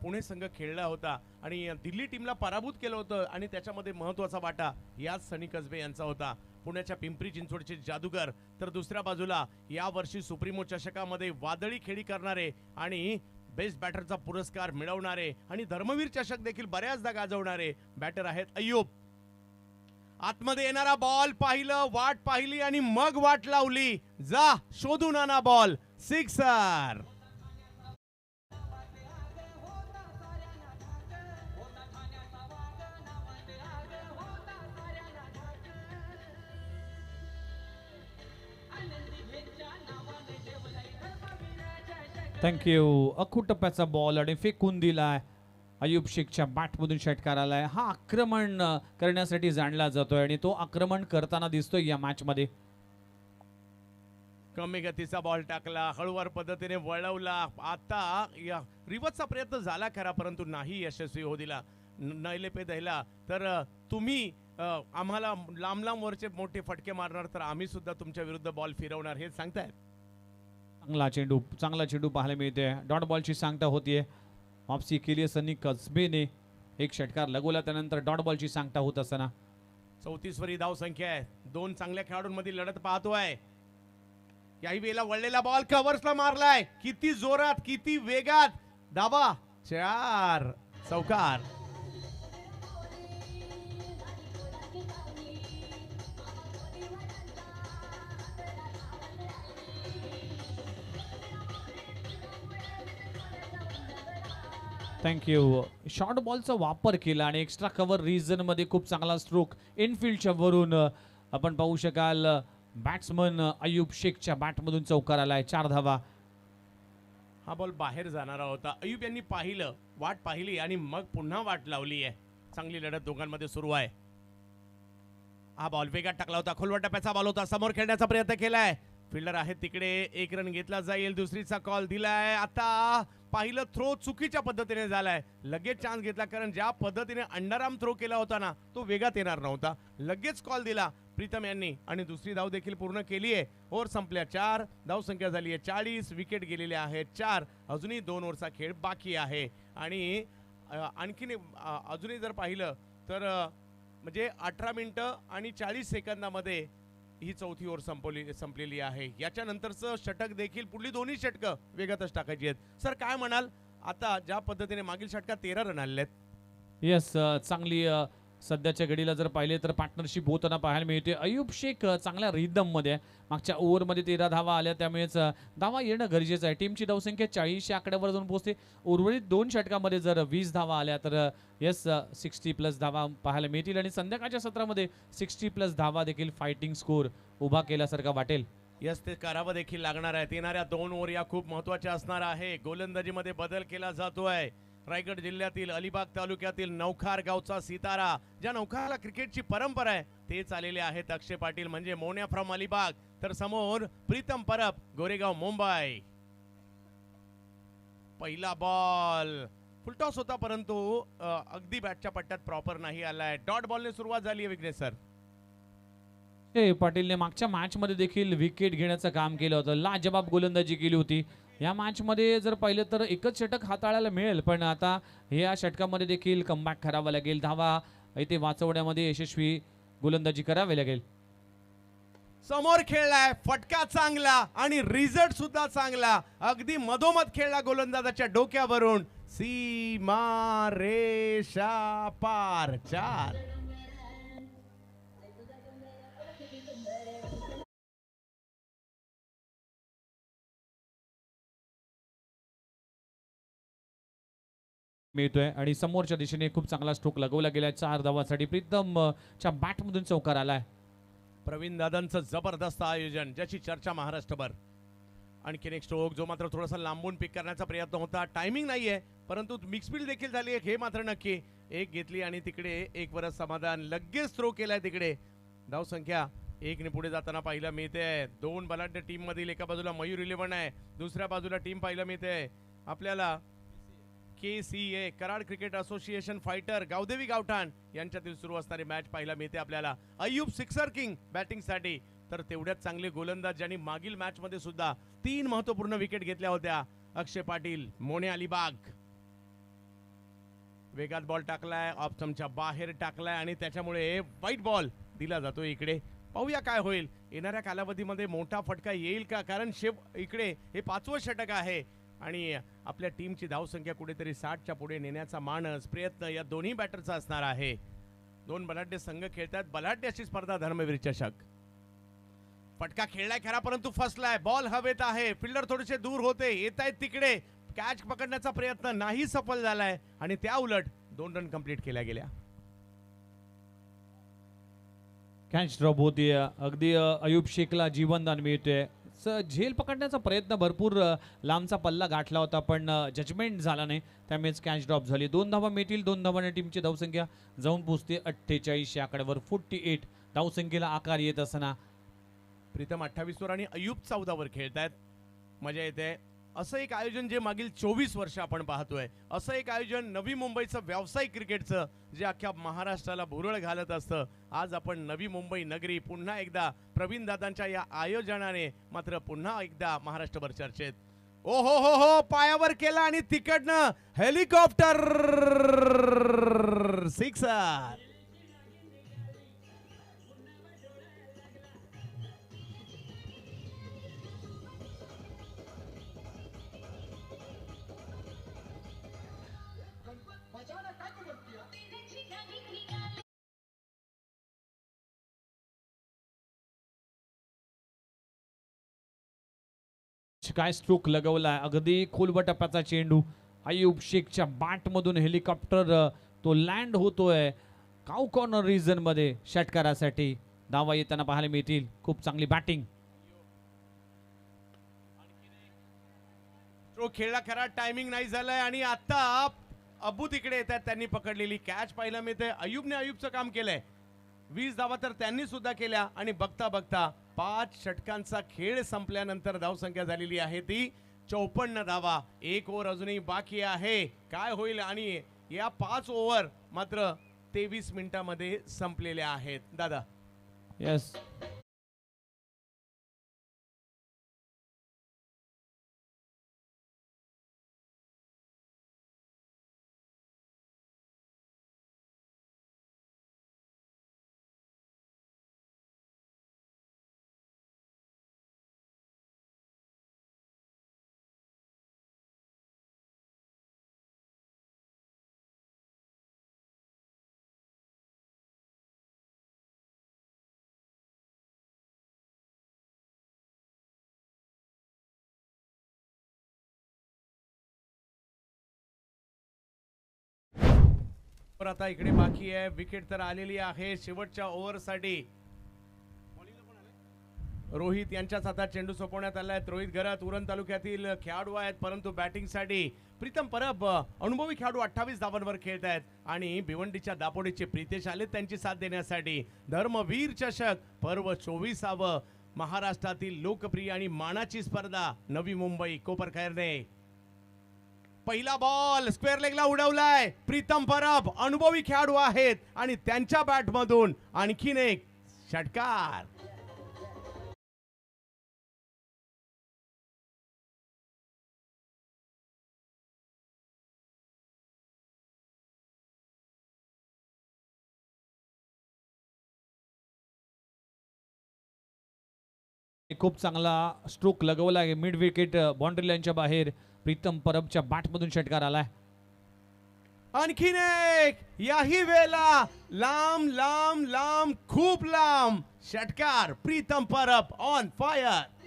पुणे संघ खेळला होता आणि दिल्ली टीमला पराभूत केलं होतं आणि त्याच्यामध्ये महत्त्वाचा वाटा याच सनी कसबे यांचा होता. पुण्याच्या पिंपरी चिंचवडचे जादूगर तर दुसऱ्या बाजूला यावर्षी सुप्रीमो चषकामध्ये वादळी खेळी करणारे आणि बेस्ट बॅटरचा पुरस्कार मिळवणारे आणि धर्मवीर चषक देखील बऱ्याचदा गाजवणारे बॅटर आहेत अय्यूब. आतमध्ये येणारा बॉल पाहिलं, वाट पाहिली आणि मग वाट लावली. जा शोधून आणा बॉल. सिक्सर. थँक्यू. अखूट टप्प्याचा बॉल आणि फेकून दिलाय. अय्यूब शेखच्या बॅटमधून षटकार आलाय. हा आक्रमण करण्यासाठी जाणला जातोय आणि तो आक्रमण करताना दिसतोय या मॅच मध्ये. कमी गतीचा बॉल टाकला, हळूवार पद्धतीने वळवला. आता या रिवर्सचा प्रयत्न झाला खरा परंतु नाही यशस्वी होऊ दिला. नैले पे दहला तर तुम्ही आम्हाला लांब लांब वरचे मोठे फटके मारणार तर आम्ही सुद्धा तुमच्या विरुद्ध बॉल फिरवणार हे सांगतायत. चांगला चेंडू पाहायला मिळते. डॉट बॉलची सांगता होतीये. वापसी केली सनी कसबेने. एक षटकार लगवला त्यानंतर डॉट बॉलची सांगता होत असताना 34 वरी धाव संख्या आहे. 2 चांगल्या खेळाडूंमध्ये लढत पाहतोय. याही वेळेला वळलेला बॉल कव्हर्सला मारलाय. किती जोरात किती वेगात. धावा 4. चौकार. थँक्यू. शॉर्ट बॉलचा वापर केला आणि एक्स्ट्रा कव्हर रिजन मध्ये खूप चांगला स्ट्रोक इनफिल्डच्या वरून आपण पाहू शकाल. बॅट्समन अय्यूब शेखच्या बॅटमधून चौकार आलाय. 4 धावा. हा बॉल बाहेर जाणारा होता. अय्यूब यांनी पाहिलं, वाट पाहिली आणि मग पुन्हा वाट लावली आहे. चांगली लढत दोघांमध्ये सुरू आहे. हा बॉल वेगात टाकला होता. खोलवर टप्प्याचा बॉल होता. समोर खेळण्याचा प्रयत्न केलाय. फिल्डर आहे तिकडे. 1 रन घेतला जाईल. दुसरीचा कॉल दिलाय. आता पाहिलं थ्रो चुकीच्या पद्धतीने झालाय. लगेच चान्स घेतला कारण ज्या पद्धतीने अंडरआर्म थ्रो केला होता ना तो वेगात येणार नव्हता. लगेच कॉल दिला प्रीतम यांनी आणि दुसरी धाव देखील पूर्ण केली आहे. ओव्हर संपल्या. 4 धाव संख्या झाली आहे 40. विकेट गेलेले आहेत 4. अजूनही 2 ओव्हरचा खेळ बाकी आहे आणि आणखीन अजूनही जर पाहिलं तर म्हणजे 18 मिनिटं आणि 40 सेकंदामध्ये ही 4थी ओव्हर संपलेली आहे. याच्यानंतरचं षटक देखील पुढली दोन्ही षटकं वेगातच टाकायची आहेत. सर काय म्हणाल आता ज्या पद्धतीने मागील षटकात 13 रन आलेले आहेत? येस, चांगली सध्याच्या घडीला जर पाहिले तर पार्टनरशिप होताना पाहायला मिळते. अयूब शेख चांगल्या रिदममध्ये आहे. मागच्या ओव्हरमध्ये 13 धावा आल्या, त्यामुळेच धावा येणं गरजेचं आहे. टीमची धावसंख्या 40 या आकड्यावर जाऊन पोहोचते. उर्वरित 2 षटकामध्ये जर 20 धावा आल्या तर 60+ धावा पाहायला मिळतील आणि संध्याकाळच्या सत्रामध्ये 60+ धावा देखील फायटिंग स्कोर उभा केल्यासारखा वाटेल. यस, ते करावं देखील लागणार आहे. येणाऱ्या 2 ओव्हर या खूप महत्वाच्या असणार आहे. गोलंदाजीमध्ये बदल केला जातोय. रायगड जिल्ह्यातील अलिबाग तालुक्यातील नौखार गावचा सितारा, ज्या नौखारला क्रिकेटची परंपरा आहे, तेच आलेले आहेत अक्षय पाटील म्हणजे मोन्या फ्रॉम अलिबाग. तर समोर प्रीतम परब, गोरेगाव मुंबई. पहिला बॉल फुलटॉस होता, परंतु अगदी बॅटच्या पट्ट्यात प्रॉपर नाही आलाय. डॉट बॉलने सुरुवात झाली आहे विघ्नेश सर. पाटीलने मागच्या मॅच मध्ये देखील विकेट घेण्याचं काम केलं होतं. लाजबाब गोलंदाजी केली होती. या मॅच मध्ये जर पाहिलं तर एकच षटक हाताळायला मिळेल, पण आता या षटकामध्ये देखील कमबॅक करावा लागेल. धावा इथे वाचवण्यामध्ये यशस्वी गोलंदाजी करावी लागेल. समोर खेळलाय, फटका चांगला आणि रिझल्ट सुद्धा चांगला. अगदी मधोमध खेळला गोलंदाजाच्या डोक्यावरून. सीमा रेषा पार. 4. मिळतोय आणि समोरच्या दिशेने खूप चांगला स्ट्रोक लगवला गेलाय. 4 धावांसाठी प्रीतम च्या बॅट मधून चौकार आलाय. प्रवीण दादांचं जबरदस्त आयोजन, ज्याची चर्चा महाराष्ट्रभर. आणखीन एक स्ट्रोक जो मात्र थोडासा लांबून पिक करण्याचा प्रयत्न होता. टायमिंग नाहीये, परंतु मिक्स फील्ड देखील झाली हे मात्र नक्की. एक घेतली आणि तिकडे एक वरच समाधान. लगेच थ्रो केलाय तिकडे. धाव संख्या 1 ने पुढे जाताना पाहायला मिळते. 2 बलाढ्य टीम मधील एका बाजूला मयूर 11 आहे, दुसऱ्या बाजूला टीम पाहायला मिळते आपल्याला KCA Karad cricket association fighter Gavdevi Gavthan यांच्यातील सुरू असणारी मॅच पाहायला मिळते आपल्याला. अय्यूब सिक्सर किंग बॅटिंग साठी, तर तेवढ्याच चांगले गोलंदाज ज्यांनी मागील मॅच मध्ये सुद्धा 3 महत्वपूर्ण विकेट घेतल्या होत्या. अक्षय पाटील, मोने अलिबाग. वेगात बॉल टाकलाय, ऑफ स्टंपच्या बाहेर टाकलाय आणि त्याच्यामुळे व्हाईट बॉल दिला जातो इकडे. पाहूया काय होईल. येणाऱ्या कालावधीमध्ये मोठा फटका येईल का, कारण इकडे हे 5वं षटक आहे आणि आपल्या टीमची धावसंख्या कुठेतरी 60च्या पुढे नेण्याचा मानस प्रयत्न या दोन्ही बॅटरचा असणार आहे. 2 बलाढ्य संघ खेळतात. बलाढ्य अशी स्पर्धा धर्मवीर चषक. फटका खेळलाय खरा, परंतु फसलाय. बॉल हवेत आहे. फिल्डर थोडेसे दूर होते, येत आहेत तिकडे. कॅच पकडण्याचा प्रयत्न नाही सफल झालाय आणि त्या उलट 2 रन कंप्लीट केल्या गेल्या. कॅच ड्रॉप होती. अगदी अयूब शेखला जीवनदान मिळते. झेल पकडण्याचा प्रयत्न, भरपूर लांबचा पल्ला गाठला होता, पण जजमेंट झाला नाही, त्यामुळेच कॅच ड्रॉप झाली. 2 धावा मिळतील. 2 धावाने टीमची धावसंख्या जाऊन पोहोचते 48 या आकड्यावर. 48 धावसंख्येला आकार येत असताना प्रीतम 28 वर आणि अयूब 14 वर खेळतायत. मजा येते. असं एक आयोजन जे मागील 24 वर्ष आपण पाहतोय, असं एक आयोजन नवी मुंबईचं व्यावसायिक क्रिकेटचं जे अख्ख्या महाराष्ट्राला भुरळ घालत असतं. आज आपण नवी मुंबई नगरी पुन्हा एकदा प्रवीण दादांच्या या आयोजनाने मात्र पुन्हा एकदा महाराष्ट्रभर चर्चेत. ओ हो हो हो, पायावर केला आणि तिकडनं हेलिकॉप्टर सिक्सर. काय स्ट्रोक लगवलाय. अगदी खोलवर टप्प्याचा चेंडू अयूब शेखच्या बॅट मधून हेलिकॉप्टर तो लँड होतोय काउ कॉर्नर रिजन मध्ये. षटकारासाठी धावा येताना पाहायला मिळतील. खूप चांगली बॅटिंग. स्ट्रोक खेळला खरा, टायमिंग नाही झालाय आणि आता अबू तिकडे येतात. त्यांनी पकडलेली कॅच पाहायला मिळते. अयूबने अयूबचं काम केलंय. 20 धावा तर त्यांनी सुद्धा केल्या आणि बघता बघता 5 षटकांचा खेळ संपल्यानंतर धावसंख्या झालेली आहे ती 54 धावा. 1 ओव्हर अजूनही बाकी आहे. काय होईल, आणि या 5 ओव्हर मात्र 23 मिनिटांमध्ये संपलेल्या आहेत. दादा. यस, तर आता इकडे बाकी आहे, विकेट तर आलेली आहे शेवटच्या ओव्हरसाठी. रोहित यांच्याच हातात चेंडू सोपवण्यात आलाय. रोहित घरात उरण तालुक्यातील खेळाडू आहेत, परंतु बॅटिंगसाठी प्रीतम परब अनुभवी खेळाडू 28 धावांवर खेळत आहेत आणि भिवंडीच्या दापोडीचे प्रितेश आले त्यांची साथ देण्यासाठी. धर्मवीर चषक पर्व 24व महाराष्ट्रातील लोकप्रिय आणि मानाची स्पर्धा नवी मुंबई कोपरखैरने. पहिला बॉल स्क्वेअर लेगला उडवलाय. प्रीतम परब अनुभवी खेळाडू आहेत आणि त्यांच्या बॅट मधून आणखीन एक षटकार. खूप चांगला स्ट्रोक लगवला आहे. मिड विकेट बाउंड्री लाईनच्या बाहेर प्रीतम परबच्या बॅटमधून षटकार आलाय. आणखीन एक, याही वेळेला लांब लांब लांब खूप लांब षटकार. Pritam Parab on fire.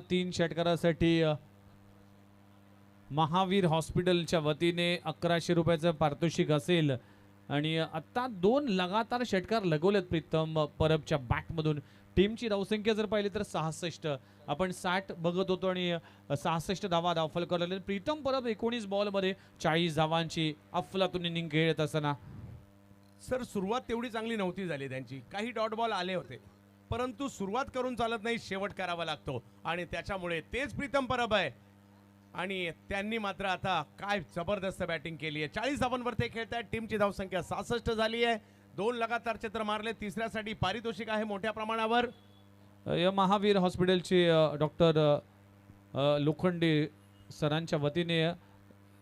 तीन षटकारासाठी महावीर हॉस्पिटलच्या वतीने 1100 रुपयाचं पारितोषिक असेल आणि आता 2 लगातार षटकार लगवलेत प्रीतम परबच्या बॅटमधून. टीमची धावसंख्या जर पाहिली तर 66, आपण 60 बघत होतो आणि 66 धावफलक करले. प्रीतम परब 19 बॉलमध्ये 40 धावांची अफलातून इनिंग खेळत असताना. सर सुरुवात तेवढी चांगली नव्हती झाली त्यांची, काही डॉट बॉल आले होते, परंतु सुरुवात करून चालत नाही, शेवट करावा लागतो आणि त्याच्यामुळे तेच प्रीतम परब आहे आणि त्यांनी मात्र आता काय जबरदस्त बॅटिंग केली आहे. 40 धावांवर ते खेळत आहेत. टीमची धावसंख्या 66 झाली आहे. 2 लगातार चित्र मारले. तिसऱ्यासाठी पारितोषिक आहे मोठ्या प्रमाणावर. या महावीर हॉस्पिटलचे डॉक्टर लोखंडे सरांच्या वतीने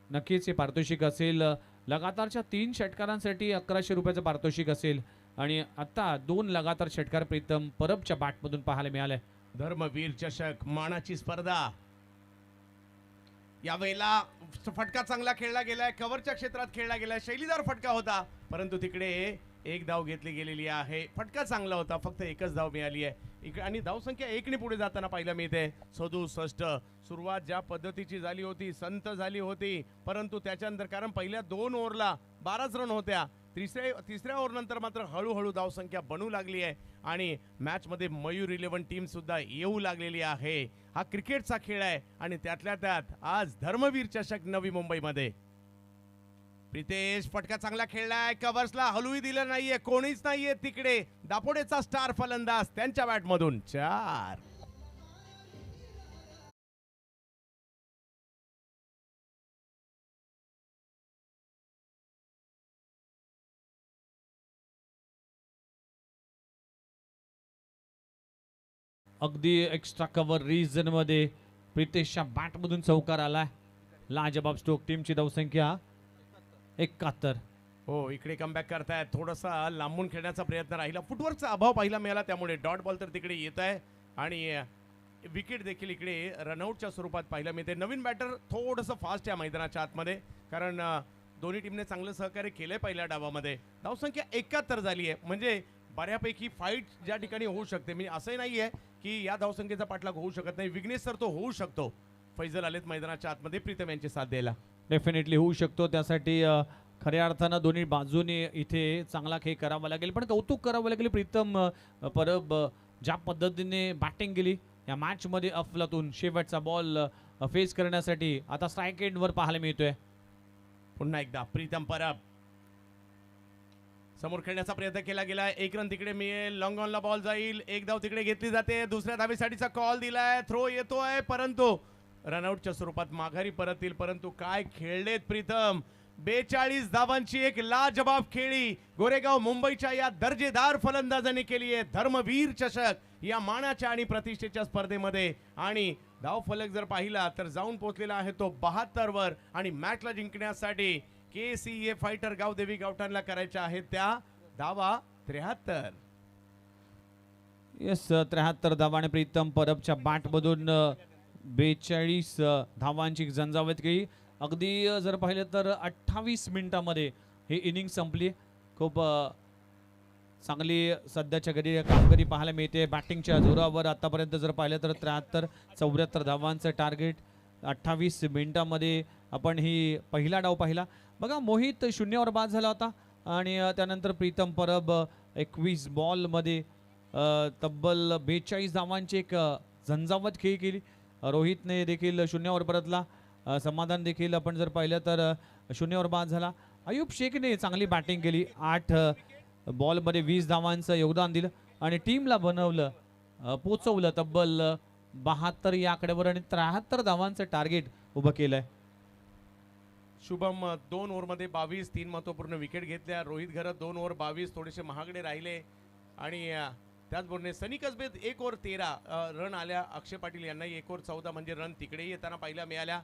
नक्कीच हे पारितोषिक असेल. लगातारच्या 3 षटकारांसाठी 1100 रुपयाचं पारितोषिक असेल आणि आता 2 लगातार षटकार प्रीतम परबच्या बॅटमधून पाहायला मिळाले. धर्मवीर चषक मानाची स्पर्धा. यावेळेला फटका चांगला खेळला गेलाय, कव्हरच्या क्षेत्रात खेळला गेलाय. शैलीदार फटका होता, परंतु तिकडे एक धाव घेतली गेलेली आहे. फटका चांगला होता, फक्त एकच धाव मिळाली आहे आणि धावसंख्या 1ने पुढे जाताना पाहायला मिळते. 67. सुरुवात ज्या पद्धतीची झाली होती, संत झाली होती, परंतु त्याच्यानंतर कारण पहिल्या 2 ओव्हरला 12च रन होत्या. तिसऱ्या ओव्हर नंतर मात्र हळूहळू धावसंख्या बनू लागली आहे आणि मॅच मध्ये मयूर 11 टीम सुद्धा येऊ लागलेली आहे. हा क्रिकेटचा खेळ आहे आणि त्यातल्या त्यात आज धर्मवीर चषक नवी मुंबईमध्ये. प्रितेश फटका चांगला खेळलाय, कव्हर्सला हलूही दिलं नाहीये, कोणीच नाहीये तिकडे. दापोडेचा स्टार फलंदाज त्यांच्या बॅटमधून 4. अगदी एक्स्ट्रा कव्हर रिजन मध्ये प्रितेशच्या बॅटमधून चौकार आलाय. लाजबाब स्ट्रोक. टीमची धावसंख्या 71. हो, इकडे कमबॅक करतायत. थोडासा लांबून खेळण्याचा प्रयत्न राहिला, फुटवर्कचा अभाव पाहायला मिळाला, त्यामुळे डॉट बॉल तर तिकडे येत आहे आणि विकेट देखील इकडे रनआउटच्या स्वरूपात पाहायला मिळते. नवीन बॅटर थोडंसं फास्ट आहे मैदानाच्या आतमध्ये, कारण दोन्ही टीमने चांगलं सहकार्य केलंय पहिल्या डावामध्ये. धावसंख्या 71 झाली आहे, म्हणजे बऱ्यापैकी फाईट ज्या ठिकाणी होऊ शकते. मी असंही नाही आहे की या धावसंख्येचा पाठलाग होऊ शकत नाही. विघ्नेश सर तो होऊ शकतो. फैजल आलेत मैदानाच्या आतमध्ये प्रीतम यांची साथ द्यायला. डेफिनेटली होऊ शकतो. त्यासाठी खऱ्या अर्थानं दोन्ही बाजूने इथे चांगला खेळ करावा लागेल, पण कौतुक करावं लागेल प्रीतम परब ज्या पद्धतीने बॅटिंग केली या मॅच मध्ये. अफलातून शेवटचा बॉल फेस करण्यासाठी आता स्ट्राईक एंडवर पाहायला मिळतोय. पुन्हा एकदा प्रीतम परब समोर खेळण्याचा प्रयत्न केला गेला. 1 रन तिकडे मिळेल. लॉंग ऑनला बॉल जाईल. 1 धाव तिकडे घेतली जाते. दुसऱ्या धावेसाठीचा कॉल दिलाय. थ्रो येतोय, परंतु रनआउटच्या स्वरूपात माघारी परत येईल. परंतु काय खेळलेत प्रीतम. 42 धावांची एक लाजबाब खेळी गोरेगाव मुंबईच्या या दर्जेदार फलंदाजाने केली आहे धर्मवीर चषक या मानाच्या आणि प्रतिष्ठेच्या स्पर्धेमध्ये. आणि धावफलक जर पाहिला तर जाऊन पोहोचलेला आहे तो 72 वर आणि मॅचला जिंकण्यासाठी KCA फायटर गावदेवी गावठाणला करायच्या आहेत त्या धावा 73. येस, 73 धावा आणि प्रीतम परबच्या बॅटमधून 42 धावांची झंझावत केली. अगदी जर पाहिलं तर 28 मिनिटांमध्ये ही इनिंग संपली. खूप चांगली सध्याच्या घडी कामगिरी पाहायला मिळते. बॅटिंगच्या जोरावर आतापर्यंत जर पाहिलं तर 73-74 धावांचं टार्गेट 28 मिनिटांमध्ये आपण ही पहिला डाव पाहिला. बघा मोहित शून्यावर बाद झाला होता आणि त्यानंतर प्रीतम परब 21 बॉलमध्ये तब्बल 42 धावांची एक झंझावत खेळी केली. रोहितने देखील शून्यावर परतला. समाधान देखील आपण जर पाहिलं तर शून्यावर बाद झाला. अयूब शेखने चांगली बॅटिंग केली. 8 बॉलमध्ये 20 धावांचं योगदान दिलं आणि टीमला बनवलं पोचवलं तब्बल 72 या आकड्यावर आणि 73 धावांचं टार्गेट उभं केलंय. शुभम 2 ओव्हरमध्ये 22, 3 महत्त्वपूर्ण विकेट घेतल्या. रोहित घरत 2 ओव्हर 22 थोडेसे महागडे राहिले आणि त्याचबरोबर सनी कसबे 1 ओव्हर 13 रन आल्या. अक्षय पाटील यांनाही 1 ओव्हर 14 म्हणजे रन तिकडेही येताना पाहायला मिळाल्या.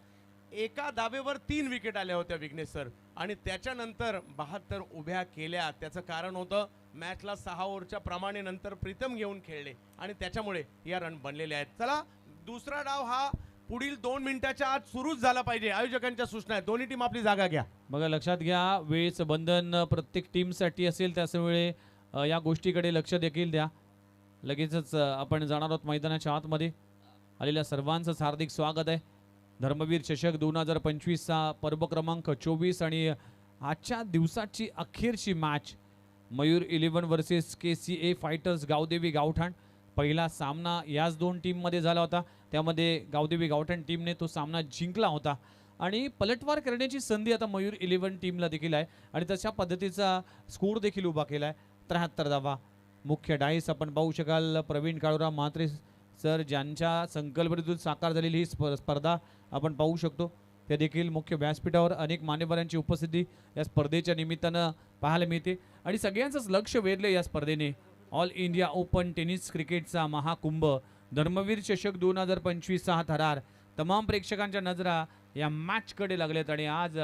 एका धावेवर 3 विकेट आल्या होत्या विघ्नेश सर आणि त्याच्यानंतर 72 उभ्या केल्या. त्याचं कारण होतं मॅचला 6 ओव्हरच्या प्रमाणे नंतर प्रीतम घेऊन खेळले आणि त्याच्यामुळे या रन बनलेले आहेत. चला दुसरा डाव हा पुढील 2 मिनिटाच्या आत सुरूच झाला पाहिजे. आयोजकांच्या सूचना आहेत. दोन्ही टीम आपली जागा घ्या. बघा लक्षात घ्या वेळेचं बंधन प्रत्येक टीमसाठी असेल त्यामुळे या गोष्टीकडे लक्ष देखील द्या. लगेचच आपण जाणार आहोत मैदानाच्या आतमध्ये. आलेल्या सर्वांचं हार्दिक स्वागत आहे. धर्मवीर चषक 2025चा पर्व क्रमांक 24 आणि आजच्या दिवसाची अखेरची match Mayur 11 versus KCA fighters Gavdevi Gavthan. पहिला सामना याच 2 टीममध्ये झाला होता. त्यामध्ये गावदेवी गावठाण टीमने तो सामना जिंकला होता आणि पलटवार करण्याची संधी आता मयूर 11 टीमला देखील आहे आणि तशा पद्धतीचा स्कोर देखील उभा केला आहे. 73 धावा. मुख्य डाईस आपण पाहू शकाल प्रवीण काळूराम म्हात्रे सर ज्यांच्या संकल्पनेतून साकार झालेली ही स्पर्धा आपण पाहू शकतो. त्या देखील मुख्य व्यासपीठावर अनेक मान्यवरांची उपस्थिती या स्पर्धेच्या निमित्तानं पाहायला मिळते आणि सगळ्यांचंच लक्ष वेधले या स्पर्धेने. ऑल इंडिया ओपन टेनिस क्रिकेटचा महाकुंभ धर्मवीर चषक 2025 हा थरार. तमाम प्रेक्षकांच्या नजरा या मॅचकडे लागल्यात आणि आज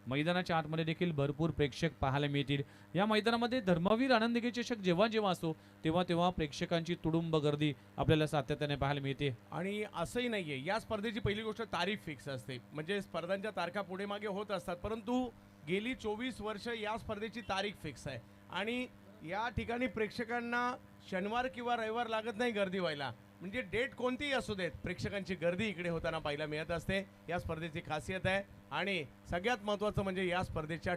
मैदानाच्या आतमध्ये देखील भरपूर प्रेक्षक पाहायला मिळतील. या मैदानामध्ये धर्मवीर आनंदगी चषक जेव्हा जेव्हा असतो तेव्हा प्रेक्षकांची तुडुंब गर्दी आपल्याला सातत्याने पाहायला मिळते. आणि असंही नाहीये या स्पर्धेची पहिली गोष्ट तारीख फिक्स असते. म्हणजे स्पर्धांच्या तारखा पुढे मागे होत असतात परंतु गेली 24 वर्ष या स्पर्धेची तारीख फिक्स आहे आणि या ठिकाणी प्रेक्षकांना शनिवार किंवा रविवार लागत नाही गर्दी व्हायला. म्हणजे डेट कोणतीही असू देत प्रेक्षकांची गर्दी इकडे होताना पाहायला मिळत असते. या स्पर्धेची खासियत आहे आणि सगळ्यात महत्त्वाचं म्हणजे या स्पर्धेच्या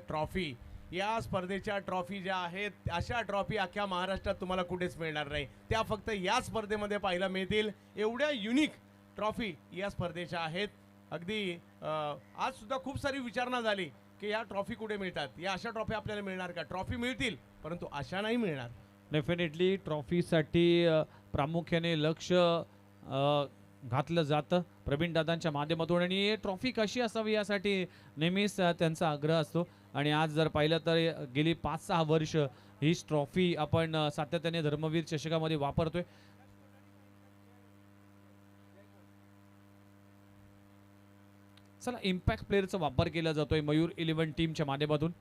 ट्रॉफी ज्या आहेत अशा ट्रॉफी अख्ख्या महाराष्ट्रात तुम्हाला कुठेच मिळणार नाही. त्या फक्त या स्पर्धेमध्ये पाहायला मिळतील. एवढ्या युनिक ट्रॉफी या स्पर्धेच्या आहेत. अगदी आज सुद्धा खूप सारी विचारणा झाली की या ट्रॉफी कुठे मिळतात. या अशा ट्रॉफी आपल्याला मिळणार का. ट्रॉफी मिळतील परंतु अशा नाही मिळणार. डेफिनेटली ट्रॉफीसाठी प्रामुख्याने लक्ष घातलं जातं प्रवीण दादांच्या माध्यमातून आणि ट्रॉफी कशी असावी यासाठी नेहमीच त्यांचा आग्रह असतो. आणि आज जर पाहिलं तर गेली 5-6 वर्ष हीच ट्रॉफी आपण सातत्याने धर्मवीर चषकामध्ये वापरतोय. चला इम्पॅक्ट प्लेअरचा वापर केला जातोय मयूर 11 टीमच्या माध्यमातून.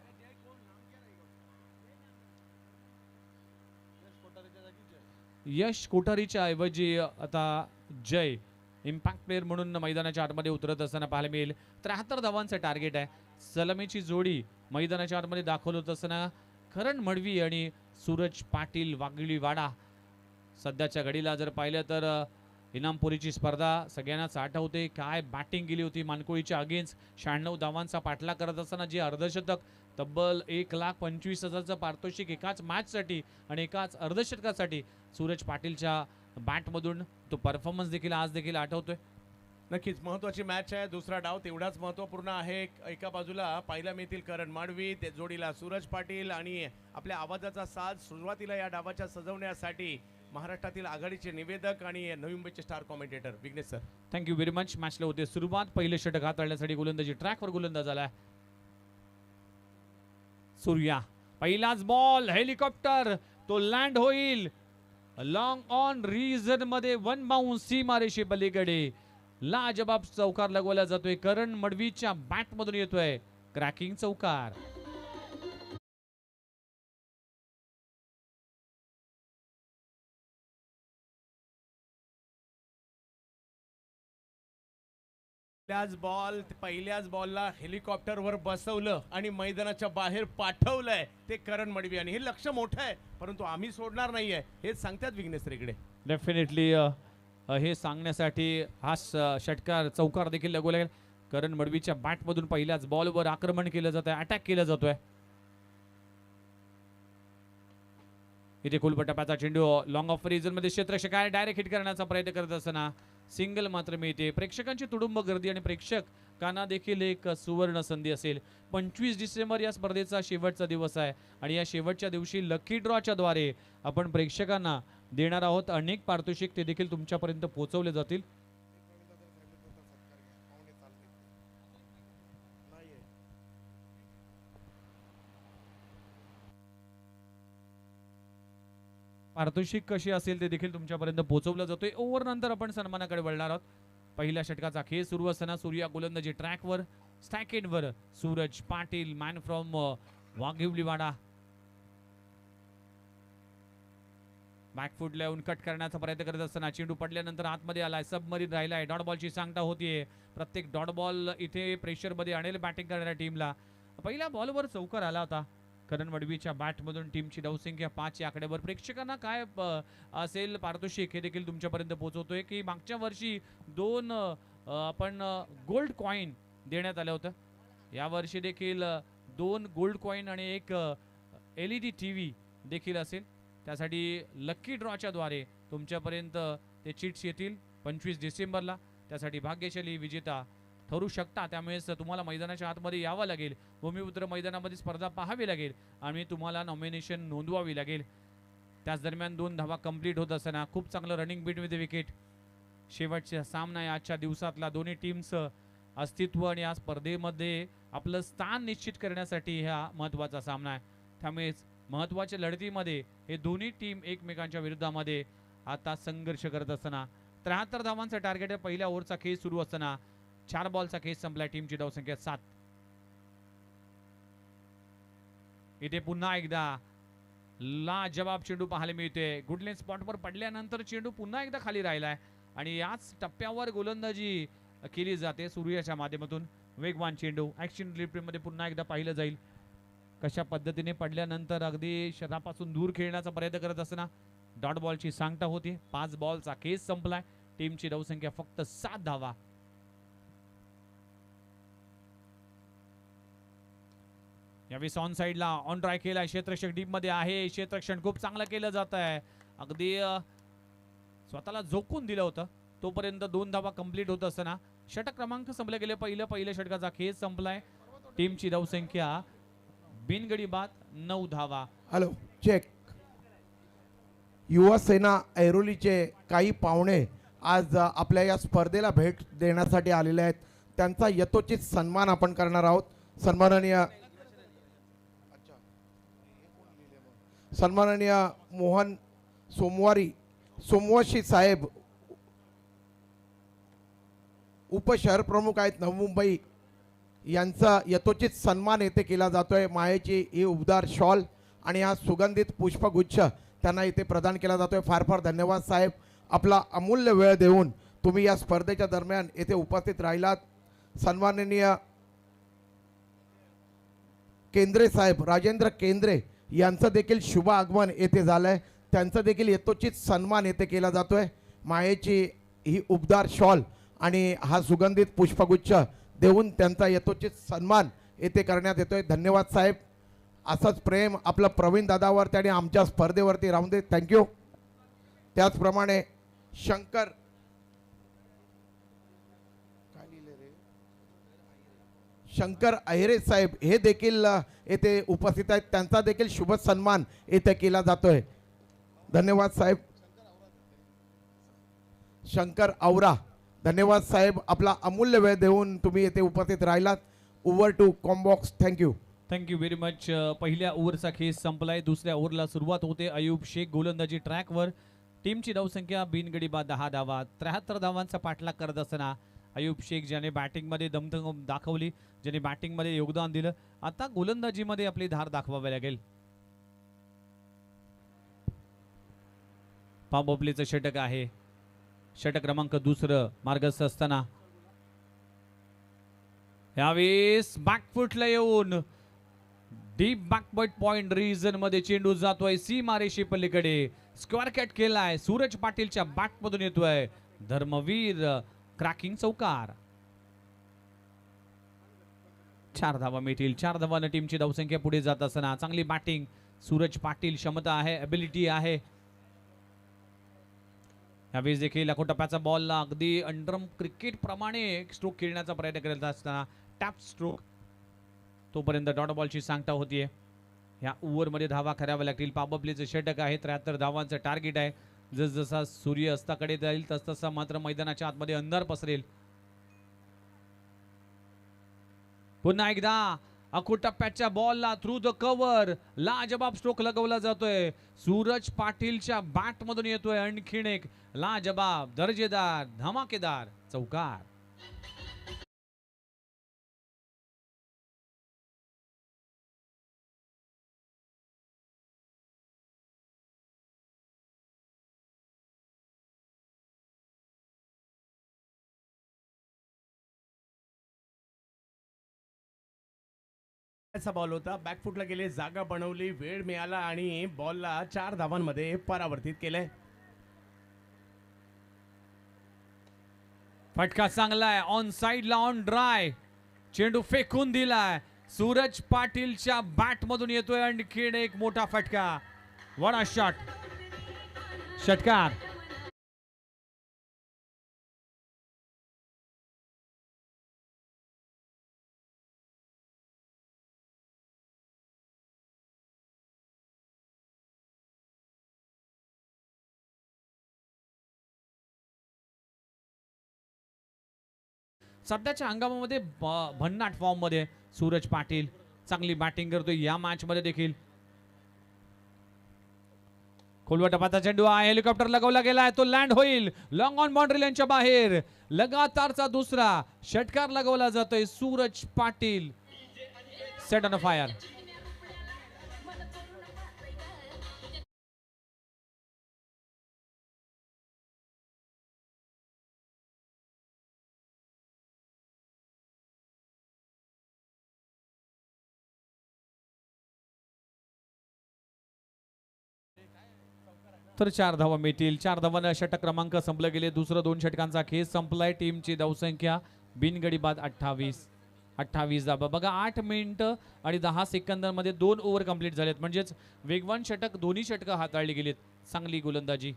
यश कोठारीच्या ऐवजी आता जय इम्पॅक्ट प्लेअर म्हणून मैदानाच्या आतमध्ये उतरत असताना पाहायला मिळेल. 73 धावांचं टार्गेट आहे. सलामीची जोडी मैदानाच्या आतमध्ये दाखवत असताना करण मडवी आणि सूरज पाटील वागळीवाडा. सध्याच्या घडीला जर पाहिलं तर इनामपुरीची स्पर्धा सगळ्यांनाच आठवते. काय बॅटिंग केली होती मानकोळीच्या अगेन्स्ट. 96 धावांचा पाठलाग करत असताना जे अर्धशतक तब्बल 1,25,000चं पारितोषिक एकाच मॅचसाठी आणि एकाच अर्धशतकासाठी सूरज पाटीलच्या बॅटमधून तो परफॉर्मन्स देखील आज देखील आठवतोय. नक्कीच महत्त्वाची मॅच आहे. दुसरा डाव तेवढाच महत्त्वपूर्ण आहे. एका बाजूला पाहायला मिळतील करण माडवी त्या जोडीला सूरज पाटील आणि आपल्या आवाजाचा साथ सुरुवातीला या डावाच्या सजवण्यासाठी महाराष्ट्रातील आघाडीचे निवेदक आणि नवी मुंबईचे star commentator Vighnesh sir. Thank you very much. मॅचला होते सुरुवात. पहिले षटक हाताळण्यासाठी गोलंदाजी ट्रॅकवर गोलंदाज आलाय सूर्या. पहिलाच बॉल हेलिकॉप्टर तो लँड होईल लॉंग ऑन रीजन मध्ये 1 बाउन्स सीमारेषे पलीकडे. लाजबाब चौकार लगवला जातोय. करण मडवीच्या बॅट मधून येतोय क्रॅकिंग चौकार. पहिल्याच बॉलला हेलिकॉप्टरवर बसवलं आणि मैदानाच्या बाहेर पाठवलंय ते करण मडवी आणि हे लक्ष मोठं आहे, परंतु आम्ही सोडणार नाहीये हेच सांगतात विघ्नेश रेगडे. डेफिनेटली हे सांगण्यासाठी हा षटकार चौकार देखील लगवला गेला. करण मडवीच्या बॅटमधून पहिल्याच बॉलवर आक्रमण केलं जात आहे, अटॅक केला जातोय. इथे कुलपटापाचा चेंडू लॉंग ऑफ रिजन मध्ये क्षेत्ररक्षक डायरेक्ट हिट करण्याचा प्रयत्न करत असताना सिंगल मात्र मिळते. प्रेक्षकांची तुडुंब गर्दी आणि प्रेक्षकांना देखील एक सुवर्ण संधी असेल. 25 डिसेंबर या स्पर्धेचा शेवटचा दिवस आहे आणि या शेवटच्या दिवशी लकी ड्रॉच्या द्वारे आपण प्रेक्षकांना देणार आहोत अनेक पारितोषिक, ते देखील तुमच्यापर्यंत पोहोचवले जातील. पारितोषिक कशी असेल ते देखील तुमच्यापर्यंत पोहोचवलं जातोय. ओव्हर नंतर आपण सन्मानाकडे वळणार आहोत. पहिल्या षटकाचा खेळ सुरू असताना सूर्या गोलंदाजी ट्रॅकवर, स्टॅकेटवर सूरज पाटील मॅन फ्रॉम वाघिवलीवाडा बॅकफूट लावून कट करण्याचा प्रयत्न करत असताना चेंडू पडल्यानंतर आतमध्ये आलाय, सबमरीन राहिलाय. डॉट बॉलची सांगता होतीये. प्रत्येक डॉट बॉल इथे प्रेशर मध्ये आणेल बॅटिंग करणाऱ्या टीमला. पहिल्या बॉलवर चौकार आला होता करण मडवीच्या बॅटमधून. टीमची धावसंख्या 5 या आकड्यावर. प्रेक्षकांना काय असेल पारितोषिक हे देखील तुमच्यापर्यंत पोहोचवतोय की मागच्या वर्षी 2 आपण गोल्ड कॉईन देण्यात आलं होतं. यावर्षी देखील 2 गोल्ड कॉईन आणि एक LED TV देखील असेल. त्यासाठी लकी ड्रॉच्या द्वारे तुमच्यापर्यंत ते चिट्स येतील 25 डिसेंबरला. त्यासाठी भाग्यशाली विजेता ठरू शकता. त्यामुळेच तुम्हाला मैदानाच्या आतमध्ये यावं लागेल, भूमिपुत्र मैदानामध्ये स्पर्धा पाहावी लागेल आणि तुम्हाला नॉमिनेशन नोंदवावी लागेल. त्याच दरम्यान 2 धावा कंप्लीट होत असताना खूप चांगलं रनिंग बीट विथ विकेट. शेवटचा सामना आहे आजच्या दिवसातला. दोन्ही टीम्स अस्तित्व आणि या स्पर्धेमध्ये आपलं स्थान निश्चित करण्यासाठी हा महत्त्वाचा सामना आहे. त्यामुळेच महत्त्वाच्या लढतीमध्ये हे दोन्ही टीम एकमेकांच्या विरुद्धामध्ये आता संघर्ष करत असताना 73 धावांचं टार्गेट आहे. पहिल्या ओव्हरचा खेळ सुरू असताना 4 बॉलचा खेळ संपला. टीमची धावसंख्या 7. इथे पुन्हा एकदा लाजवाब चेंडू पाहायला मिळते. गुडलेन स्पॉटवर पडल्यानंतर चेंडू पुन्हा एकदा खाली राहिलाय आणि याच टप्प्यावर गोलंदाजी केली जाते सूर्याच्या माध्यमातून. वेगवान चेंडू ऍक्शन रिप्ले मध्ये पुन्हा एकदा पाहिलं जाईल कशा पद्धतीने पडल्यानंतर अगदी शरीरापासून दूर खेळण्याचा प्रयत्न करत असताना डॉट बॉलची सांगता होती. 5 बॉलचा खेळ संपलाय. टीमची धावसंख्या फक्त 7 धावा. यावेळी ऑन साइडला ऑन ट्राय केलाय. क्षेत्ररक्षक डीप मध्ये आहे. क्षेत्ररक्षण खूप चांगलं केलं जात आहे. अगदी स्वतःला झोकून दिलं होतं. तोपर्यंत 2 धावा कंप्लीट होत असताना षटक क्रमांक संपले गेले. पहिल्या षटकाचा खेळ संपलाय. टीमची धावसंख्या बिनगडी बाद 9 धावा. Hello check. युवा सेना ऐरोलीचे काही पाहुणे आज आपल्या या स्पर्धेला भेट देण्यासाठी आलेले आहेत. त्यांचा यथोचित सन्मान आपण करणार आहोत. सन्माननीय मोहन सोमवाशी साहेब उपशहर प्रमुख आहेत नवी मुंबई, यांचा यथोचित सन्मान येथे केला जातोय. मायेची ही उबदार शॉल आणि हा सुगंधित पुष्पगुच्छ त्यांना इथे प्रदान केला जातोय. फार फार धन्यवाद साहेब. आपला अमूल्य वेळ देऊन तुम्ही या स्पर्धेच्या दरम्यान येथे उपस्थित राहिलात. सन्माननीय केंद्रे साहेब, राजेंद्र केंद्रे यांचं देखील शुभ आगमन येथे झालंय. त्यांचं देखील यथोचित सन्मान येथे केला जातोय. मायेची ही उबदार शॉल आणि हा सुगंधित पुष्पगुच्छ देऊन त्यांचा यथोचित सन्मान येथे करण्यात येतोय. धन्यवाद साहेब. असंच प्रेम आपलं प्रवीण दादावर त्याने आमच्या स्पर्धेवरती राहून दे. थँक्यू. त्याचप्रमाणे शंकर अहिरे साहेब हे देखील येथे उपस्थित आहेत. त्यांचा देखील शुभ सन्मान येथे केला जातोय. धन्यवाद साहेब. शंकर औरा, धन्यवाद साहेब. आपला अमूल्य वेळ देऊन तुम्ही येथे उपस्थित राहिलात. Over to combox. Thank you. Thank you very much. पहिल्या ओव्हरचा खेळ संपलाय. दुसऱ्या ओव्हरला सुरुवात होते. अयूब शेख गोलंदाजी ट्रॅकवर. टीमची धावसंख्या बिनगडी बाद 10 धावा. 73 धावांचा पाठलाग करत असताना अयूब शेख ज्याने बॅटिंगमध्ये दमदम दाखवली, ज्याने बॅटिंगमध्ये योगदान दिलं, आता गोलंदाजीमध्ये आपली धार दाखवावी लागेल. पाबोपलीचं षटक आहे. षटक क्रमांक 2 मार्गस्थ असताना यावेळेस बॅकफुटला येऊन डीप बॅकवर्ड पॉइंट रिजन मध्ये चेंडू जातोय सीमारेषे पलीकडे. स्क्वेअर कॅट केलाय सूरज पाटीलच्या बॅट मधून येतोय धर्मवीर. क्रॅकिंग चौकार. 4 धावा मिळतील. 4 धावांनी टीमची धावसंख्या पुढे जात असताना चांगली बॅटिंग सूरज पाटील. क्षमता आहे, एबिलिटी आहे. यावेळेस देखील टप्प्याचा बॉलला अगदी अंडरम क्रिकेट प्रमाणे स्ट्रोक खेळण्याचा प्रयत्न करत असताना टॅप स्ट्रोक तोपर्यंत डॉट बॉलची सांगता होतीये. या ओव्हरमध्ये धावा कराव्या लागतील. पॉवर प्लेचे षटक आहे. 73 धावांचं टार्गेट आहे. जसजसा सूर्य अस्ताकडे जाईल तसतसा मात्र मैदानाच्या आतमध्ये अंधार पसरेल. पुन्हा एकदा टप्प्याच्या बॉलला थ्रू द कव्हर लाजबाब स्ट्रोक लगवला जातोय. सूरज पाटीलच्या बॅट मधून येतोय आणखीन एक लाजबाब दर्जेदार धमाकेदार चौकार. चा बॉल होता. बॅकफुटला गेले, जागा बनवली, वेळ मिळाला आणि बॉलला 4 धावांमध्ये परावर्तित केले. फटका चांगला आहे. ऑन साइडला ऑन ड्राय चेंडू फेकून दिलाय. सूरज पाटीलच्या बॅट मधून येतोय आणखीन एक मोठा फटका. वडा शॉट. षटकार. सध्याच्या हंगामामध्ये भन्नाट फॉर्म मध्ये सूरज पाटील चांगली बॅटिंग करतोय या मॅच मध्ये देखील. खोलवा टपाचा चेंडू आहे. हेलिकॉप्टर लगवला गेलाय. तो लँड होईल लॉंग ऑन बाउंड्री लाईनच्या बाहेर. लगातारचा दुसरा षटकार लगवला जातोय. Suraj Patil set on fire. तर 4 धावा मिळतील. 4 धावांना षटक क्रमांक संपले गेले. दुसरं 2 षटकांचा खेळ संपलाय. टीमची धावसंख्या बिनगडी बाद 28 धावा. बघा 8 मिनिटं आणि 10 सेकंदांमध्ये 2 ओव्हर कंप्लीट झालेत. म्हणजेच वेगवान षटक दोन्ही षटकं हाताळली गेलीत. चांगली गोलंदाजी.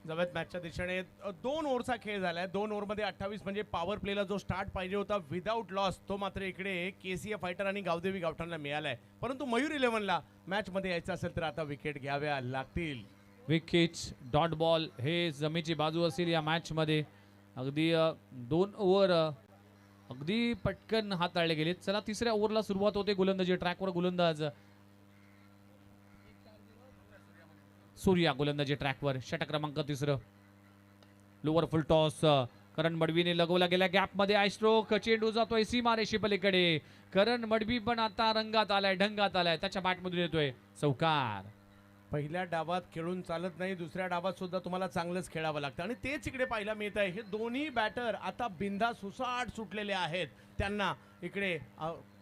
जवळ मॅचच्या दिशेने 2 ओव्हरचा खेळ झालाय. 2 ओव्हरमध्ये 28 म्हणजे पॉवर प्लेला जो स्टार्ट पाहिजे होता विदाऊट लॉस तो मात्र इकडे केसीएफ फायटर आणि गावदेवी गावठाणला मिळालाय. परंतु मयूर 11ला मॅच मध्ये यायचं असेल तर आता विकेट घ्याव्या लागतील. विकेट्स डॉट बॉल हे जमेची बाजू असेल या मॅच मध्ये. अगदी 2 ओव्हर अगदी पटकन हाताळले गेलेत. चला तिसऱ्या ओव्हरला सुरुवात होते. गोलंदाजी ट्रॅकवर गोलंदाज सूर्या गोलंदाजी ट्रॅकवर. षटक क्रमांक 3 लोअर फुल टॉस करण मडवीने लगवला गेला. गॅप मध्ये आय स्ट्रोक चेंडू जातोय सीमारेषे पलीकडे. करण मडवी पण आता रंगात आलाय ढंगात आलाय. त्याच्या बॅट मधून येतोय चौकार. पहिल्या डावात खेळून चालत नाही. दुसऱ्या डावात सुद्धा तुम्हाला चांगलंच खेळावं लागतं आणि तेच इकडे पाहायला मिळत आहे. हे दोन्ही बॅटर आता बिंदा सुसाट सुटलेले आहेत. त्यांना इकडे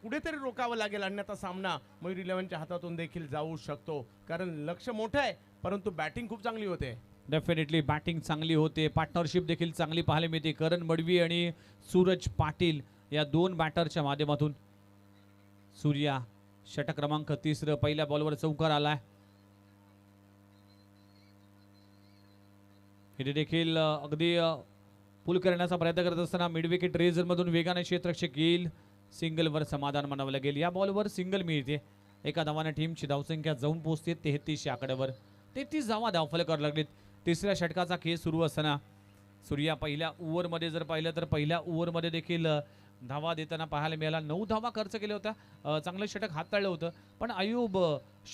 कुठेतरी रोकावं लागेल अन्यथा सामना मयूर 11च्या हातातून देखील जाऊ शकतो. कारण लक्ष मोठं आहे परंतु बॅटिंग खूप चांगली होते. डेफिनेटली बॅटिंग चांगली होते. पार्टनरशिप देखील चांगली पाहायला मिळते. करण मडवी आणि सूरज पाटील या 2 बॅटरच्या माध्यमातून. सूर्या षटक क्रमांक 3 पहिल्या बॉलवर चौकार आलाय. इथे देखील अगदी पुल करण्याचा प्रयत्न करत असताना मिड विकेट रेझर मधून वेगाने क्षेत्ररक्षक येईल. सिंगलवर समाधान मानावं लागेल. या बॉलवर सिंगल मिळते. एका धावाने टीमची धावसंख्या जाऊन पोहोचते 33 आकड्यावर. 33 धावा धावफलकावर लागलीत. तिसऱ्या षटकाचा खेळ सुरू असताना सूर्या पहिल्या ओव्हरमध्ये जर पाहिलं तर पहिल्या ओव्हरमध्ये देखील धावा देताना पाहायला मिळाला. 9 धावा खर्च केल्या होत्या. चांगलं षटक हाताळलं होतं. पण अयूब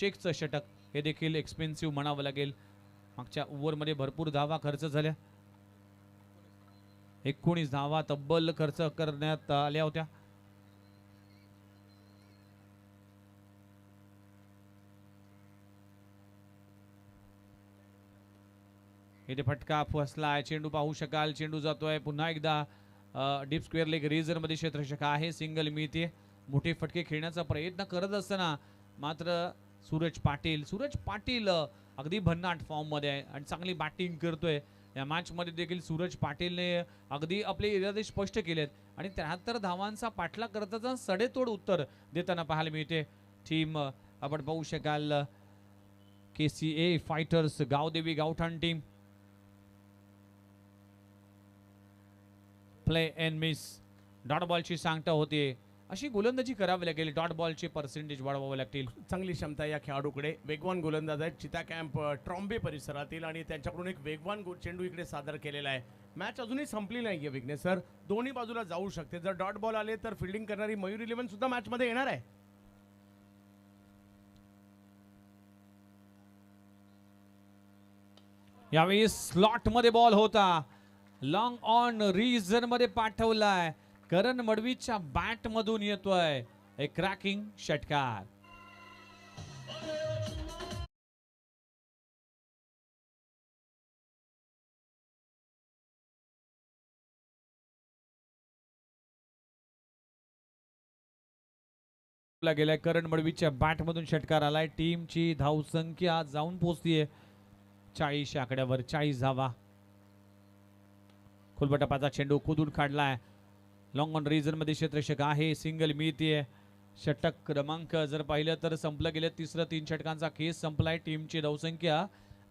शेखचं षटक हे देखील एक्सपेन्सिव्ह म्हणावं लागेल. मागच्या ओव्हरमध्ये भरपूर धावा खर्च झाल्या. 19 धावा तब्बल खर्च करण्यात आल्या होत्या. इथे फटका फसलाय. चेंडू पाहू शकाल. चेंडू जातोय पुन्हा एकदा डीप स्क्वेअर लेग रिजन मध्ये क्षेत्ररक्षक आहे. सिंगल मिळते. मोठे फटके खेळण्याचा प्रयत्न करत असताना मात्र सूरज पाटील अगदी भन्नाट फॉर्म मध्ये आहे आणि चांगली बॅटिंग करतोय. या मॅच मध्ये देखील सूरज पाटीलने अगदी आपले इरादे स्पष्ट केलेत आणि 73 धावांचा पाठलाग करताना सडेतोड उत्तर देताना पाहायला मिळते. टीम आपण पाहू शकाल KCA fighters Gavdevi Gaothan team. Play and miss dot बॉलची सांगता होते. अशी गोलंदाजी करावी लागेल. डॉट बॉलचे पर्सेंटेज वाढवावे लागतील. चांगली क्षमता या खेळाडूकडे. वेगवान गोलंदाज आहेत. चिता कॅम्प ट्रॉम्बे परिसरातील आणि त्यांच्याकडून एक वेगवान चेंडू इकडे सादर केलेला आहे. मॅच अजूनही संपली नाहीये विघ्नेश सर. दोन्ही बाजूला जाऊ शकते. जर डॉट बॉल आले तर फिल्डिंग करणारी मयूर 11 सुद्धा मॅच मध्ये येणार आहे. यावेळी स्लॉट मध्ये बॉल होता. लॉंग ऑन रीजन मध्ये पाठवलाय. करण मडवीच्या बॅट मधून येतोय एक क्रॅकिंग षटकार. गेलाय करण मडवीच्या बॅट मधून षटकार आलाय. टीमची धावसंख्या जाऊन पोहोचतीये 40 आकड्यावर. 40 धावा. खोलबटापाचा चेंडू कुदून काढलाय. लॉंग ऑन रीजन मध्ये क्षेत्ररक्षक आहे. सिंगल मिळतीये. षटक क्रमांक जर पाहिलं तर संपलं गेलं. तिसरं 3 षटकांचा केस संपलाय. टीमची धावसंख्या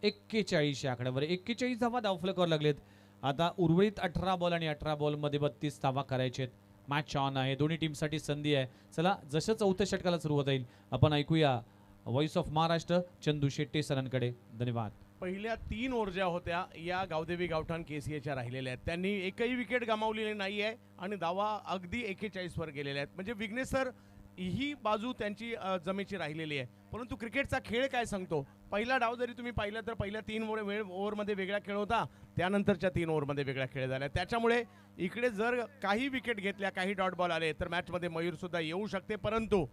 41 आकड्यावर. 41 धावा धावफलकावर लागलेत. आता उर्वरित 18 बॉल आणि 18 बॉल मध्ये 32 धावा करायचे. मॅच ऑन आहे. दोन्ही टीमसाठी संधी आहे. चला जसं चौथ्या षटकाला सुरुवात होईल आपण ऐकूया व्हॉइस ऑफ महाराष्ट्र चंदू शेट्टे सरांकडे. धन्यवाद. पहिल्या 3 ओव्हर ज्या होत्या या गावदेवी गावठाण KCAच्या राहिलेल्या आहेत. त्यांनी एकही विकेट गमावलेली नाही आहे आणि धावा अगदी 41 वर गेलेल्या आहेत. म्हणजे विघ्नेश सर ही बाजू त्यांची जमेची राहिलेली आहे. परंतु क्रिकेटचा खेळ काय सांगतो. पहिला डाव जरी तुम्ही पाहिला तर पहिल्या 3 ओव्हरमध्ये वेगळा खेळ होता. त्यानंतरच्या 3 ओव्हरमध्ये वेगळा खेळ झाला. त्याच्यामुळे इकडे जर काही विकेट घेतल्या काही डॉट बॉल आले तर मॅचमध्ये मयूर सुद्धा येऊ शकते. परंतु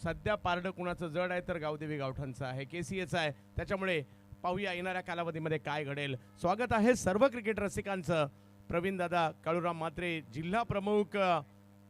सध्या पारडं कुणाचं जड आहे तर गावदेवी गावठाणचं आहे. KCAचं आहे. त्याच्यामुळे पाहूया येणाऱ्या कालावधीमध्ये काय घडेल. स्वागत आहे सर्व क्रिकेट रसिकांचं. प्रवीण दादा काळूराम म्हात्रे जिल्हा प्रमुख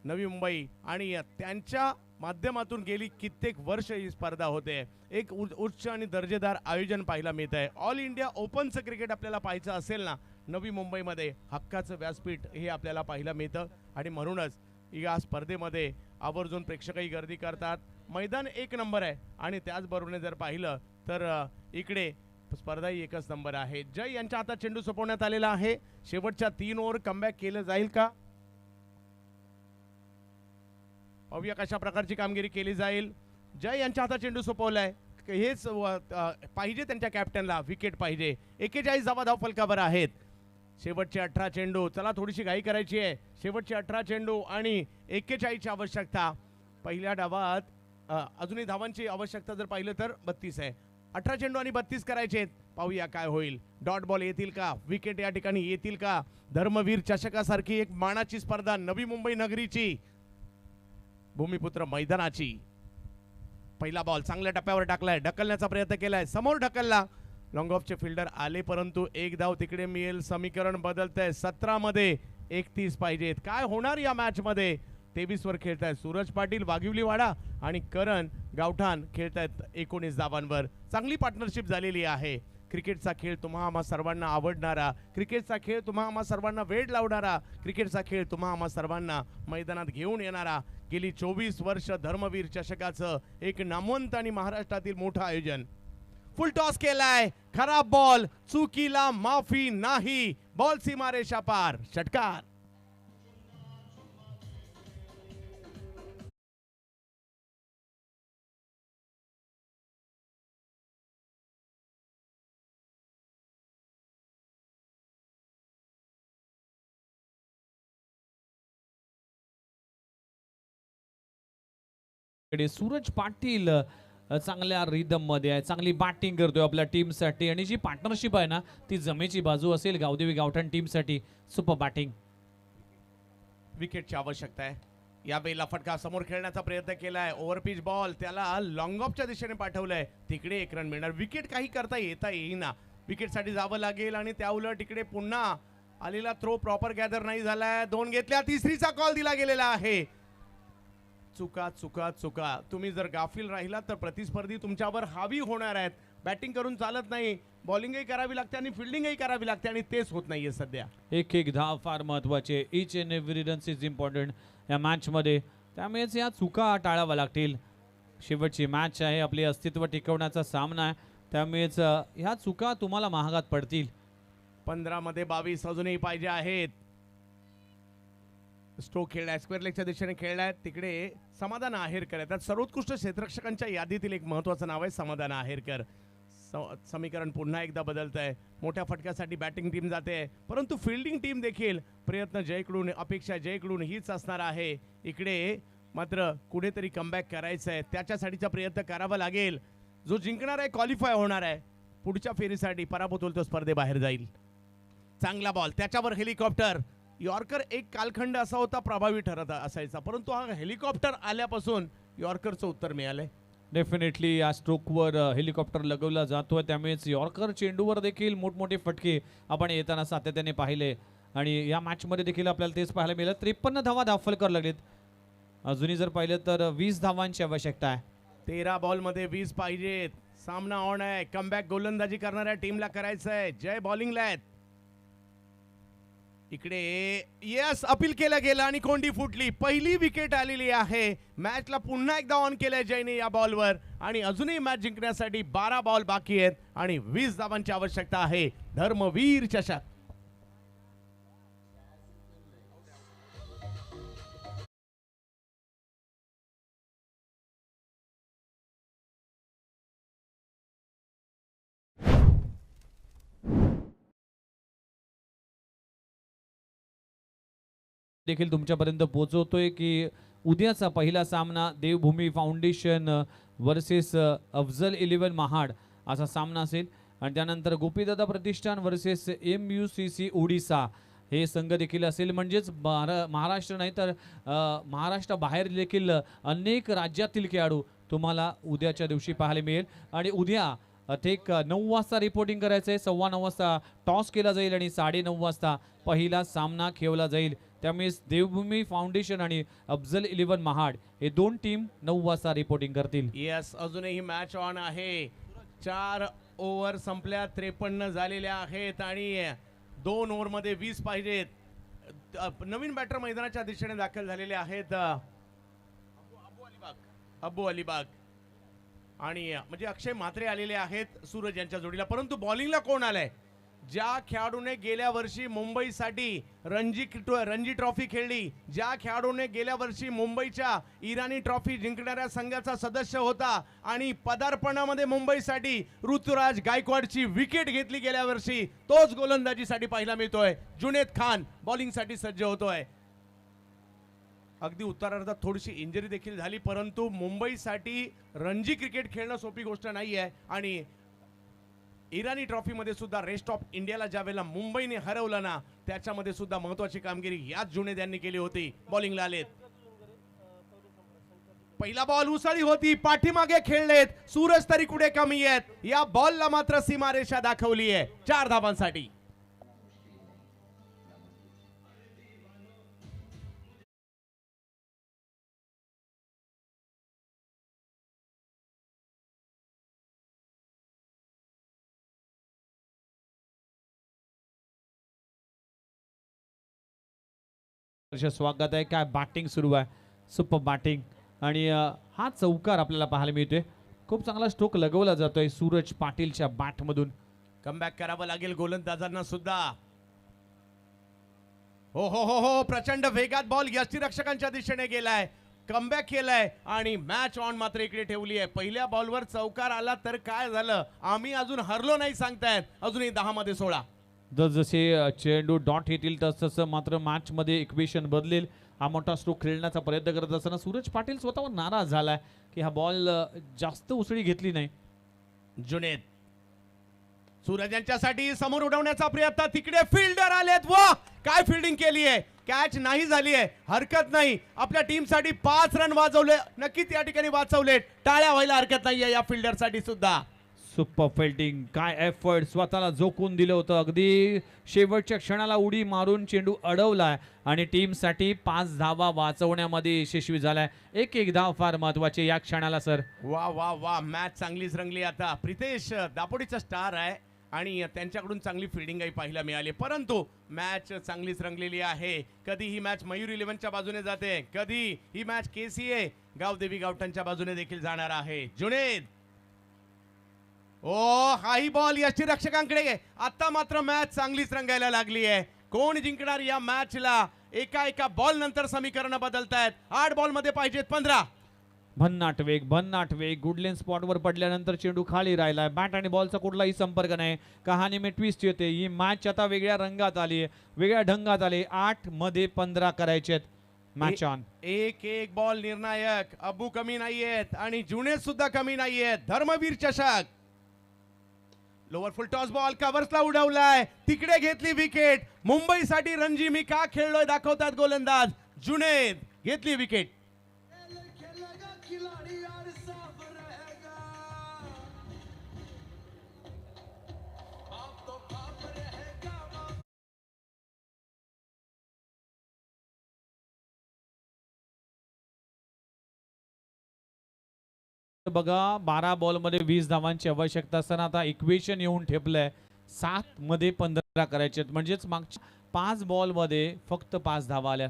नवी मुंबई आणि त्यांच्या माध्यमातून गेली कित्येक वर्ष ही स्पर्धा होते. एक उच्च आणि दर्जेदार आयोजन पाहायला मिळत आहे. ऑल इंडिया ओपनचं क्रिकेट आपल्याला पाहायचं असेल ना नवी मुंबईमध्ये हक्काचं व्यासपीठ हे आपल्याला पाहायला मिळतं आणि म्हणूनच या स्पर्धेमध्ये आवर्जून प्रेक्षकही गर्दी करतात. मैदान 1 नंबर आहे आणि त्याचबरोबर जर पाहिलं तर इकडे स्पर्धाही 1च नंबर आहे. जय यांच्या हातात चेंडू सोपवण्यात आलेला आहे. शेवटच्या 3 ओव्हर कमबॅक केलं जाईल का पाहूया कशा प्रकारची कामगिरी केली जाईल. जय यांच्या हातात चेंडू सोपवलाय. हेच पाहिजे त्यांच्या कॅप्टनला. विकेट पाहिजे. 41 धावा धावफलकावर आहेत. शेवटचे 18 चेंडू. चला थोडीशी घाई करायची आहे. शेवटचे 18 चेंडू आणि 41ची आवश्यकता. पहिल्या डावात अजूनही धावांची आवश्यकता जर पाहिलं तर 32 आहे. 18 चेंडू आणि 32 करायचे. पाहूया काय होईल. डॉट बॉल येतील का. विकेट या ठिकाणी येतील का. धर्मवीर चषकासारखी एक मानाची स्पर्धा नवी मुंबई नगरीची भूमिपुत्र मैदानाची. पहिला बॉल चांगल्या टप्प्यावर टाकलाय. ढकलण्याचा प्रयत्न केलाय. समोर ढकलला. लॉंग ऑफचे फिल्डर आले परंतु एक धाव तिकडे मिळेल. समीकरण बदलतंय. 17 मध्ये 31 पाहिजेत. काय होणार या मॅच मध्ये. 23 वर खेळतायत सूरज पाटील वाघिवलीवाडा आणि करण गावठाण खेळतायत 19 धावांवर. चांगली पार्टनरशिप झालेली आहे. क्रिकेटचा खेळ तुम्हा आम्हा सर्वांना आवडणारा. क्रिकेटचा खेळ तुम्हा आम्हा सर्वांना वेड लावणारा. क्रिकेटचा खेळ तुम्हा आम्हा सर्वांना मैदानात घेऊन येणारा. गेली 24 वर्ष धर्मवीर चषकाचं एक नामवंत आणि महाराष्ट्रातील मोठं आयोजन. फुल टॉस केलाय. खराब बॉल. चुकीला माफी नाही. बॉल सीमारेषा पार. षटकार. सूरज पाटील चांगल्या रिदम मध्ये आहे. चांगली बॅटिंग करतोय आपल्या टीमसाठी आणि जी पार्टनरशिप आहे ना ती जमेची बाजू असेल गावदेवी गावठाण टीमसाठी. Super batting. विकेटची आवश्यकता आहे. यावेळेला फटका समोर खेळण्याचा प्रयत्न केलाय. ओव्हरपिच बॉल त्याला लॉंग ऑफच्या दिशेने पाठवलंय. तिकडे 1 रन मिळणार. विकेट काही करता येईना. विकेटसाठी जावं लागेल आणि त्या उलट इकडे पुन्हा आलेला थ्रो प्रॉपर गॅदर नाही झालाय. 2 घेतल्या, तिसरीचा कॉल दिला गेलेला आहे. चुका चुका चुका. तुम्ही जर गाफील राहिला तर प्रतिस्पर्धी तुमच्यावर हावी होणार आहेत. बॅटिंग करून चालत नाही, बॉलिंगही करावी लागते आणि फिल्डिंगही करावी लागते आणि तेच होत नाहीये सध्या. एक एक धाव फार महत्वाचे. Each and every runs is important या मॅचमध्ये. त्यामुळेच या चुका टाळाव्या लागतील. शेवटची मॅच आहे, आपले अस्तित्व टिकवण्याचा सामना आहे. त्यामुळेच ह्या चुका तुम्हाला महागात पडतील. 15 मध्ये 22 अजूनही पाहिजे आहेत. स्ट्रोक खेळलाय, स्क्वेअर लेगच्या दिशेने खेळलाय. तिकडे समाधान आहेरकर आहेत. सर्वोत्कृष्ट क्षेत्ररक्षकांच्या यादीतील एक महत्वाचं नाव आहे समाधान आहेरकर. समीकरण पुन्हा एकदा बदलत आहे. मोठ्या फटक्यासाठी बॅटिंग टीम जाते, परंतु फिल्डिंग टीम देखील प्रयत्न जयकडून, अपेक्षा जयकडून हीच असणार आहे. इकडे मात्र कुठेतरी कमबॅक करायचं आहे, त्याच्यासाठीचा प्रयत्न करावा लागेल. जो जिंकणार आहे क्वालिफाय होणार आहे पुढच्या फेरीसाठी. पराभूत होईल तो स्पर्धेबाहेर जाईल. चांगला बॉल, त्याच्यावर हेलिकॉप्टर. यॉर्कर एक कालखंड असा होता प्रभावी ठरत असायचा, परंतु हा हेलिकॉप्टर आल्यापासून यॉर्करचं उत्तर मिळालंय. डेफिनेटली या स्ट्रोकवर हेलिकॉप्टर लगवला जातोय. त्यामुळेच यॉर्कर चेंडूवर देखील मोठमोठे फटके आपण येताना सातत्याने पाहिले आणि या मॅचमध्ये देखील आपल्याला तेच पाहायला मिळालं. 53 धावा दाखल करावं लागलेत. अजूनही जर पाहिलं तर 20 धावांची आवश्यकता आहे. 13 बॉलमध्ये 20 पाहिजेत. सामना ऑन आहे. कमबॅक गोलंदाजी करणाऱ्या टीमला करायचं आहे. जय बॉलिंगला आहेत. इकडे यस अपील केलं गेलं आणि कोंडी फुटली. पहिली विकेट आलेली आहे. मॅचला पुन्हा एकदा ऑन केलंय जयने या बॉलवर आणि अजूनही मॅच जिंकण्यासाठी 12 बॉल बाकी आहेत आणि 20 धावांची आवश्यकता आहे. धर्मवीर चषक. देखील तुमच्यापर्यंत पोहोचवतोय की उद्याचा पहिला सामना देवभूमी फाउंडेशन वर्सेस अफजल 11 महाड असा सामना असेल आणि त्यानंतर गोपीदादा प्रतिष्ठान वर्सेस MUCC ओडिसा हे संघ देखील असेल. म्हणजेच महाराष्ट्र नाही तर महाराष्ट्राबाहेर देखील अनेक राज्यातील खेळाडू तुम्हाला उद्याच्या दिवशी पाहायला मिळेल. आणि उद्या थेट 9 वाजता रिपोर्टिंग करायचं आहे. 9:15 वाजता टॉस केला जाईल आणि 9:30 वाजता पहिला सामना खेळला जाईल. त्यामुळे देवभूमी फाउंडेशन आणि अफजल 11 महाड हे 2 टीम 9 वाजता रिपोर्टिंग करतील. यस अजूनही मॅच ऑन आहे. 4 ओव्हर संपल्या, 53 झालेल्या आहेत आणि 2 ओव्हरमध्ये 20 पाहिजेत. नवीन बॅटर मैदानाच्या दिशेने दाखल झालेले आहेत अबू अलिबाग आणि म्हणजे अक्षय म्हात्रे आलेले आहेत सूरज यांच्या जोडीला. परंतु बॉलिंगला कोण आलंय? ज्या खेळाडूने गेल्या वर्षी मुंबईसाठी रणजी ट्रॉफी खेळली, ज्या खेळाडूने गेल्या वर्षी मुंबईच्या इराणी ट्रॉफी जिंकणाऱ्या संघाचा सदस्य होता आणि पदार्पणामध्ये मुंबईसाठी ऋतुराज गायकवाडची विकेट घेतली गेल्या वर्षी, तोच गोलंदाजीसाठी पाहायला मिळतोय. जुनेद खान बॉलिंगसाठी सज्ज होतोय. अगदी उत्तरार्धात थोडीशी इंजरी देखील झाली, परंतु मुंबईसाठी रणजी क्रिकेट खेळणं सोपी गोष्ट नाही आहे आणि इराणी ट्रॉफी मध्ये सुद्धा रेस्ट ऑफ इंडियाला ज्या वेळेला मुंबईने हरवलं ना, त्याच्यामध्ये सुद्धा महत्वाची कामगिरी याच जुनेद यांनी केली होती. बॉलिंगला आलेत. पहिला बॉल उसळी होती, पाठीमागे खेळलेत. सूरज तरी कुठे कमी आहेत. या बॉलला मात्र सीमारेषा दाखवली आहे 4 धावांसाठी. स्वागत आहे. काय बॅटिंग सुरू आहे, सुपर बॅटिंग आणि हा चौकार आपल्याला पाहायला मिळतोय. खूप चांगला स्ट्रोक लगवला जातोय सूरज पाटीलच्या बॅट मधून. कमबॅक करावं लागेल गोलंदाजांना सुद्धा. हो हो हो हो प्रचंड वेगात बॉल यष्टीरक्षकांच्या दिशेने गेलाय. कमबॅक केलाय आणि मॅच ऑन मात्र इकडे ठेवली आहे. पहिल्या बॉलवर चौकार आला तर काय झालं, आम्ही अजून हरलो नाही सांगतायत. अजूनही 10 मध्ये 16. जसे चेंडू डॉट येतील तसं मात्र मॅच मध्ये इक्वेशन बदलेल. हा मोठा स्ट्रोक खेळण्याचा प्रयत्न करत असताना सूरज पाटील स्वतःवर नाराज झालाय की हा बॉल जास्त उसळी घेतली नाही. जुनेद सूरज यांच्यासाठी समोर उडवण्याचा प्रयत्न. तिकडे फिल्डर आलेत. वा काय फिल्डिंग केली आहे. कॅच नाही झाली आहे, हरकत नाही. आपल्या टीमसाठी 5 रन वाजवले, नक्कीच या ठिकाणी वाचवलेत. टाळ्या व्हायला हरकत नाहीये या फिल्डरसाठी सुद्धा. सुपर फिल्डिंग, काय एफर्ट, स्वतःला झोकून दिलं होतं. अगदी शेवटच्या क्षणाला उडी मारून चेंडू अडवलाय आणि टीमसाठी 5 धावा वाचवण्यामध्ये यशस्वी झालाय. एक धाव फार महत्वाची या क्षणाला सर. वा वा वा, मॅच चांगलीच रंगली. आता प्रितेश दापोडीचा स्टार आहे आणि त्यांच्याकडून चांगली फिल्डिंगही पाहायला मिळाली, परंतु मॅच चांगलीच रंगलेली आहे. कधी ही मॅच मयूर 11च्या बाजूने जाते, कधी ही मॅच KCA गावदेवी गावठाणच्या बाजूने देखील जाणार आहे. जुनेद, ओ हाही बॉल यष्टीरक्षकांकडे. आता मात्र मॅच चांगलीच रंगायला लागली आहे. कोण जिंकणार या मॅचला? एका बॉल नंतर समीकरण बदलतायत. 8 बॉल मध्ये पाहिजेत 15. भन्नाट वेग गुडलेन स्पॉटवर पडल्यानंतर चेंडू खाली राहिलाय. बॅट आणि बॉलचा कुठलाही संपर्क नाही. कहाणी में ट्विस्ट येते. ही मॅच आता वेगळ्या रंगात आली आहे, वेगळ्या ढंगात आली. 8 मध्ये 15 करायचे मॅच ऑन. एक बॉल निर्णायक. अबू कमी नाहीयेत आणि जुनेद सुद्धा कमी नाहीयेत. धर्मवीर चषक. लोअर फुल टॉस बॉल कव्हर्सला उडवलाय, तिकडे घेतली विकेट. मुंबईसाठी रणजी मी का खेळलोय दाखवतात गोलंदाज. जुनेद घेतली विकेट. बघा 12 बॉल मध्ये 20 धावांची आवश्यकता असताना आता इक्वेशन येऊन ठेपलंय. 7 मध्ये 15 करायचे, म्हणजेच मागच्या 5 बॉल मध्ये फक्त 5 धावा आल्या.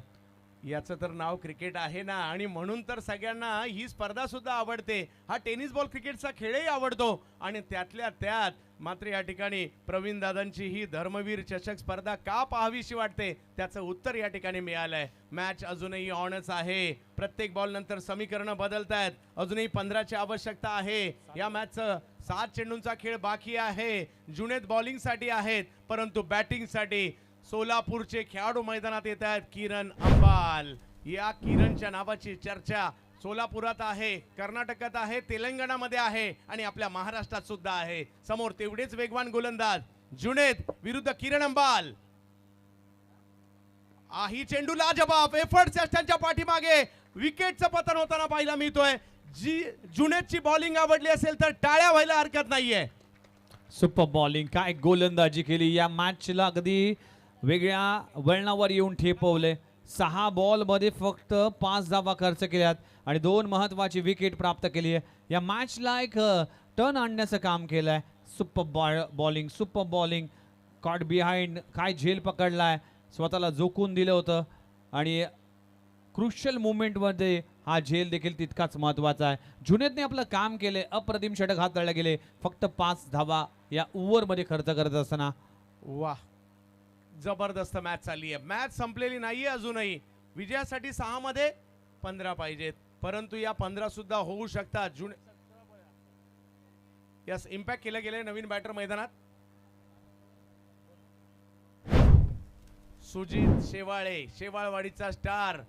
याचं तर नाव क्रिकेट आहे ना, आणि म्हणून तर सगळ्यांना ही स्पर्धा सुद्धा आवडते. हा टेनिस बॉल क्रिकेटचा खेळही आवडतो आणि त्यातल्या त्यात मात्र या ठिकाणी प्रवीण दादांची ही धर्मवीर चषक स्पर्धा का पाहावीशी वाटते, त्याचं उत्तर या ठिकाणी मिळालंय. मॅच अजूनही ऑनच आहे. प्रत्येक बॉल नंतर समीकरण बदलतायत. अजूनही 15ची आवश्यकता आहे. या मॅचचं 7 चेंडूंचा खेळ बाकी आहे. जुनेद बॉलिंगसाठी आहेत, परंतु बॅटिंगसाठी सोलापूरचे खेळाडू मैदानात येत आहेत. किरण अंबाल, या किरणच्या नावाची चर्चा सोलापुरात आहे, कर्नाटकात आहे, तेलंगणामध्ये आहे आणि आपल्या महाराष्ट्रात सुद्धा आहे. समोर तेवढेच वेगवान गोलंदाज जुनेद विरुद्ध किरण अंबाल. ही चेंडू लाजबाब. एफर्ट त्यांच्या पाठीमागे विकेटचं पतन होताना पाहायला मिळतोय. जुनेदची बॉलिंग आवडली असेल तर टाळ्या व्हायला हरकत नाहीये. सुपर बॉलिंग, काय गोलंदाजी केली. या मॅचला अगदी वेगळ्या वळणावर येऊन ठेपवले. 6 बॉल मध्ये फक्त 5 धावा खर्च केल्यात आणि 2 महत्वाची विकेट प्राप्त केली आहे. या मॅचला एक टर्न आणण्याचं काम केलंय. सुपर बॉलिंग, कॉट बिहाइंड, काय झेल पकडलाय, स्वतःला झोकून दिलं होतं आणि क्रुशियल मुवमेंटमध्ये हा झेल देखील तितकाच महत्वाचा आहे. जुनेदने आपलं काम केले. अप्रतिम षटक हाताळले गेले. फक्त 5 धावा या ओव्हरमध्ये खर्च करत असताना. वाह, जबरदस्त मॅच चालली आहे. मॅच संपलेली नाहीये अजूनही. विजयासाठी 6 मध्ये 15 पाहिजेत, परंतु या 15 सुद्धा होऊ शकतात. यस, इम्पॅक्ट केलं गेले नवीन बॅटर मैदानात. सुजित शेवाळे, शेवाळवाडीचा स्टार,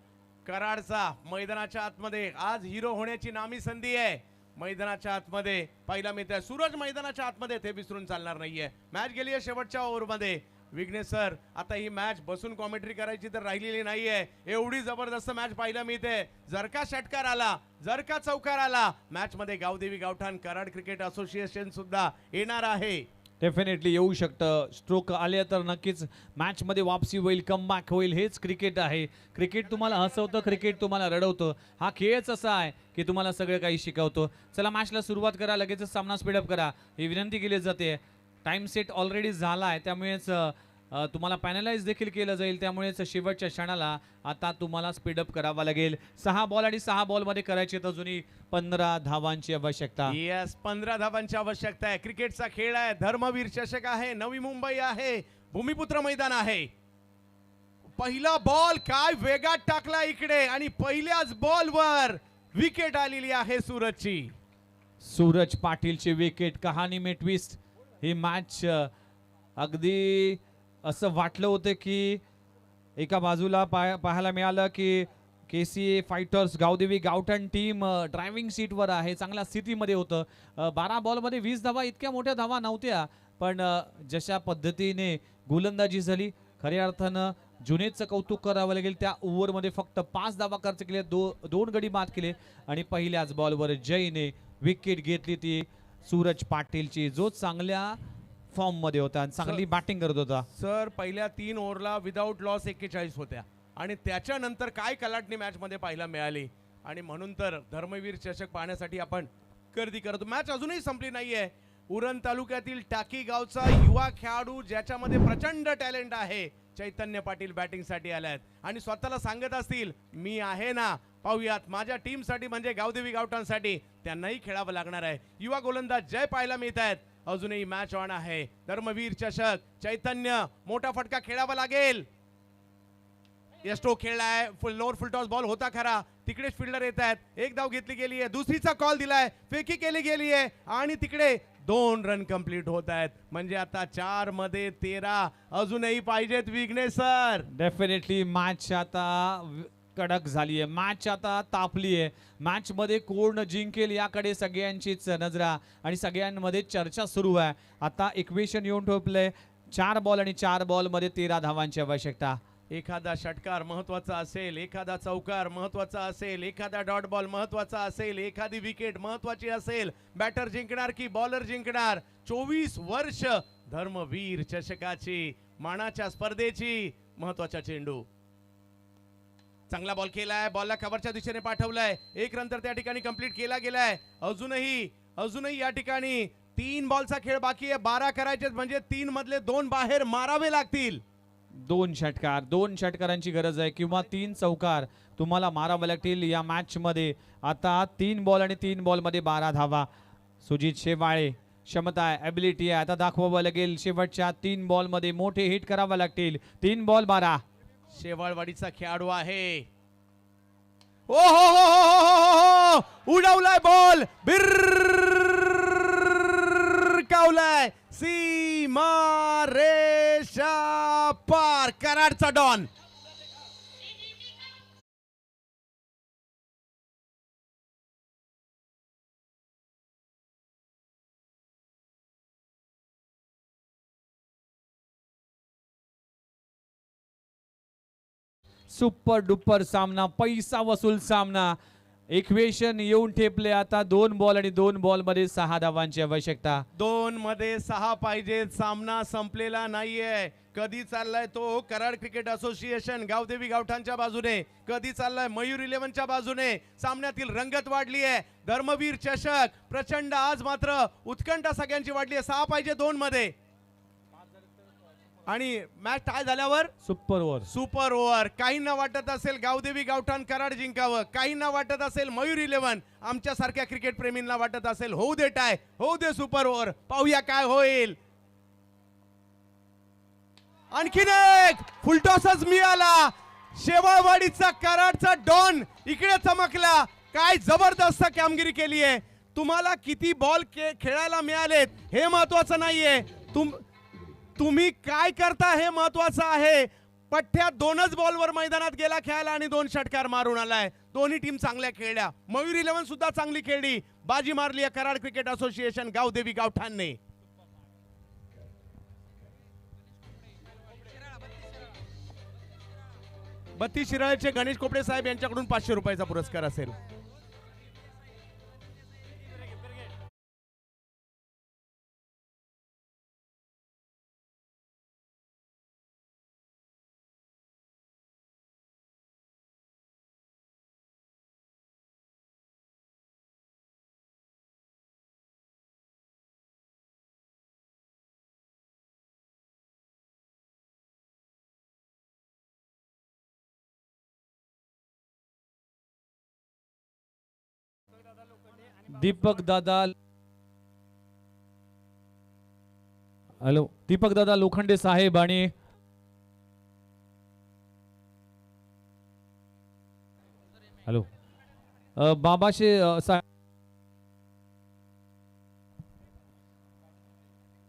कराडचा, मैदानाच्या आतमध्ये आज हिरो होण्याची नामी संधी आहे. मैदानाच्या आतमध्ये पाहिला मिळतंय. सूरज मैदानाच्या आतमध्ये, ते विसरून चालणार नाहीये. मॅच गेली आहे शेवटच्या ओव्हरमध्ये. विघ्नेश सर, आता ही मॅच बसून कॉमेंट्री करायची तर राहिलेली नाहीये. एवढी जबरदस्त मॅच पाहायला मिळते. जर का षटकार आला, जर का चौकार आला, मॅच मध्ये गावदेवी गावठाण कराड क्रिकेट असोसिएशन सुद्धा येणार आहे. डेफिनेटली येऊ शकतं. स्ट्रोक आले तर नक्कीच मॅच मध्ये वापसी होईल, कमबॅक होईल. हेच क्रिकेट आहे. क्रिकेट तुम्हाला हसवतं, क्रिकेट तुम्हाला रडवतं. हा खेळच असा आहे की तुम्हाला सगळं काही शिकवतो. चला मॅचला सुरुवात करा, लगेचच सामना स्पीडअप करा ही विनंती केली जाते. टाइम सेट ऑलरेडी झाला आहे, त्यामुळेच तुम्हाला पॅनलाइज देखील केलं जाईल. त्यामुळेच शेवटच्या क्षणाला आता तुम्हाला स्पीडअप करावा लागेल. 6 बॉल आणि 6 बॉल मध्ये करायचे अजूनही 15 धावांची आवश्यकता. येस, 15 धावांची आवश्यकता आहे. क्रिकेटचा खेळ आहे. धर्मवीर चषक आहे. नवी मुंबई आहे. भूमिपुत्र मैदान आहे. पहिला बॉल काय वेगात टाकला इकडे आणि पहिल्याच बॉलवर विकेट आलेली आहे सूरजची. सूरज पाटीलची विकेट. कहाणी में ट्विस्ट. ही मॅच अगदी असं वाटलं होतं की एका बाजूला पाहायला मिळालं की KCA fighters Gavdevi Gaothan team driving सीटवर आहे, चांगल्या स्थितीमध्ये होतं. 12 बॉलमध्ये 20 धावा, इतक्या मोठ्या धावा नव्हत्या, पण जशा पद्धतीने गोलंदाजी झाली, खऱ्या अर्थानं जुनेदचं कौतुक करावं लागेल. त्या ओव्हरमध्ये फक्त 5 धावा खर्च केले, 2 गडी बाद केले आणि पहिल्याच बॉलवर जयने विकेट घेतली. ती सूरज पाटीलची, जो चांगल्या फॉर्म मध्ये होता आणि चांगली बॅटिंग करत होता. सर पहिल्या 3 ओव्हरला विदाऊट लॉस 41 होत्या आणि त्याच्यानंतर काय कलाटणी मॅच मध्ये पाहायला मिळाली आणि म्हणून तर धर्मवीर चषक पाहण्यासाठी आपण गर्दी करतो. मॅच अजूनही संपली नाहीये. उरण तालुक्यातील टाकी गावचा युवा खेळाडू ज्याच्यामध्ये प्रचंड टॅलेंट आहे, चैतन्य पाटील बॅटिंग साठी आल्यात आणि स्वतःला सांगत असतील मी आहे ना. पाहूयात माझ्या टीम साठी म्हणजे गावदेवी गावठाणसाठी त्यांनाही खेळावं लागणार आहे. युवा गोलंदाज जय पाहायला मिळत आहेत. अजूनही मॅच ऑन आहे. धर्मवीर चषक, चैतन्य मोठा फटका खेळावा लागेल. स्ट्रोक खेळलाय, लोअर फुल टॉस बॉल होता खरा, तिकडेच फिल्डर येत आहेत. एक धाव घेतली गेली आहे, दुसरीचा कॉल दिलाय, फेकी केली गेली आहे आणि तिकडे 2 रन कंप्लीट होत आहेत. म्हणजे आता 4 मध्ये 13 अजूनही पाहिजेत विघ्नेश सर. डेफिनेटली मॅच आता कडक झाली आहे, मॅच आता तापली आहे. मॅच मध्ये कोण जिंकेल याकडे सगळ्यांचीच नजरा आणि सगळ्यांमध्ये चर्चा सुरू आहे. आता इक्वेशन येऊन ठोपलंय. 4 बॉल आणि 4 बॉल मध्ये 13 धावांची आवश्यकता. एखादा षटकार महत्वाचा असेल, एखादा चौकार महत्वाचा असेल, एखादा डॉट बॉल महत्वाचा असेल, एखादी विकेट महत्वाची असेल, बॅटर जिंकणार की बॉलर जिंकणार. 24 वर्ष धर्मवीर चषकाची, मानाच्या स्पर्धेची, महत्वाचा चेंडू. चांगला बॉल केलाय, बॉलला कव्हरच्या दिशेने पाठवलाय. 1 रन तर त्या ठिकाणी कंप्लीट केला गेलाय. अजूनही या ठिकाणी 3 बॉलचा खेळ बाकी आहे. 12 करायचे म्हणजे 3 मधले 2 बाहेर मारावे लागतील. 2 षटकारांची गरज आहे किंवा 3 चौकार तुम्हाला मारावे लागतील या मॅच मध्ये. आता 3 बॉल आणि 3 बॉल मध्ये 12 धावा. सुजित शेवाळे, क्षमता आहे, ॲबिलिटी आहे. आता दाखवावं लागेल. शेवटच्या 3 बॉल मध्ये मोठे हिट करावे लागतील. 3 बॉल 12. शेवाळवाडीचा खेळाडू आहे. ओ हो हो हो हो, उडवलाय बॉल, बिरकावलाय, सीमा रेषा पार. कराडचा डॉन. सुपर डुपर सामना, पैसा वसूल सामना. इक्वेशन येऊन ठेपले. आता 2 बॉल आणि 2 बॉल मध्ये 6 धावांची आवश्यकता. 2 मध्ये 6 पाहिजेत. सामना संपलेला नाहीये. कधी चाललाय तो कराड क्रिकेट असोसिएशन गावदेवी गावठाणच्या बाजूने, कधी चाललाय मयूर 11च्या बाजूने. सामन्यातील रंगत वाढली आहे. धर्मवीर चषक प्रचंड आज मात्र उत्कंठा सगळ्यांची वाढली आहे. 6 पाहिजे 2 मध्ये आणि मॅच टाय झाल्यावर सुपर ओव्हर. काहींना वाटत असेल गावदेवी गावठाण कराड जिंकावं, काहींना वाटत असेल मयूर 11, आमच्या सारख्या क्रिकेट प्रेमींना वाटत असेल होऊ दे टाय, होऊ दे सुपर ओव्हर. पाहूया काय होईल. आणखीन एक फुलटॉसच मिळाला. शेवाळवाडीचा कराडचा डॉन इकडे चमकला. काय जबरदस्त कामगिरी केली आहे. तुम्हाला किती बॉल खेळायला मिळालेत हे महत्वाचं नाहीये, तुम्ही काय करता हे महत्वाचं आहे. पठ्ठ्या 2च बॉलवर मैदानात गेला खेळायला आणि 2 षटकार मारून आलाय. दोन्ही टीम चांगल्या खेळल्या. मयूर 11 सुद्धा चांगली खेळली. बाजी मारली आहे कराड क्रिकेट असोसिएशन गावदेवी गावठाणने. बत्तीस शिराळ्याचे गणेश कोपडे साहेब यांच्याकडून 500 रुपयाचा पुरस्कार असेल. दीपक दादा, हॅलो, दीपक दादा लोखंडे साहेब आणि हॅलो बाबाशे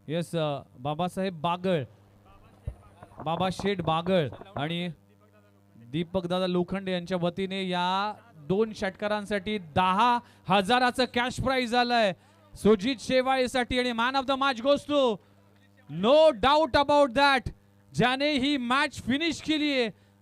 येस बाबासाहेब बागळ, बाबा शेठ बागळ आणि दीपक दादा लोखंडे यांच्या वतीने या 2 षटकारांसाठी 10,000चं कॅश प्राइज आलंय सुजित शेवाळेसाठी आणि man of the match goes to, no doubt about that, ज्याने ही मॅच फिनिश केली आहे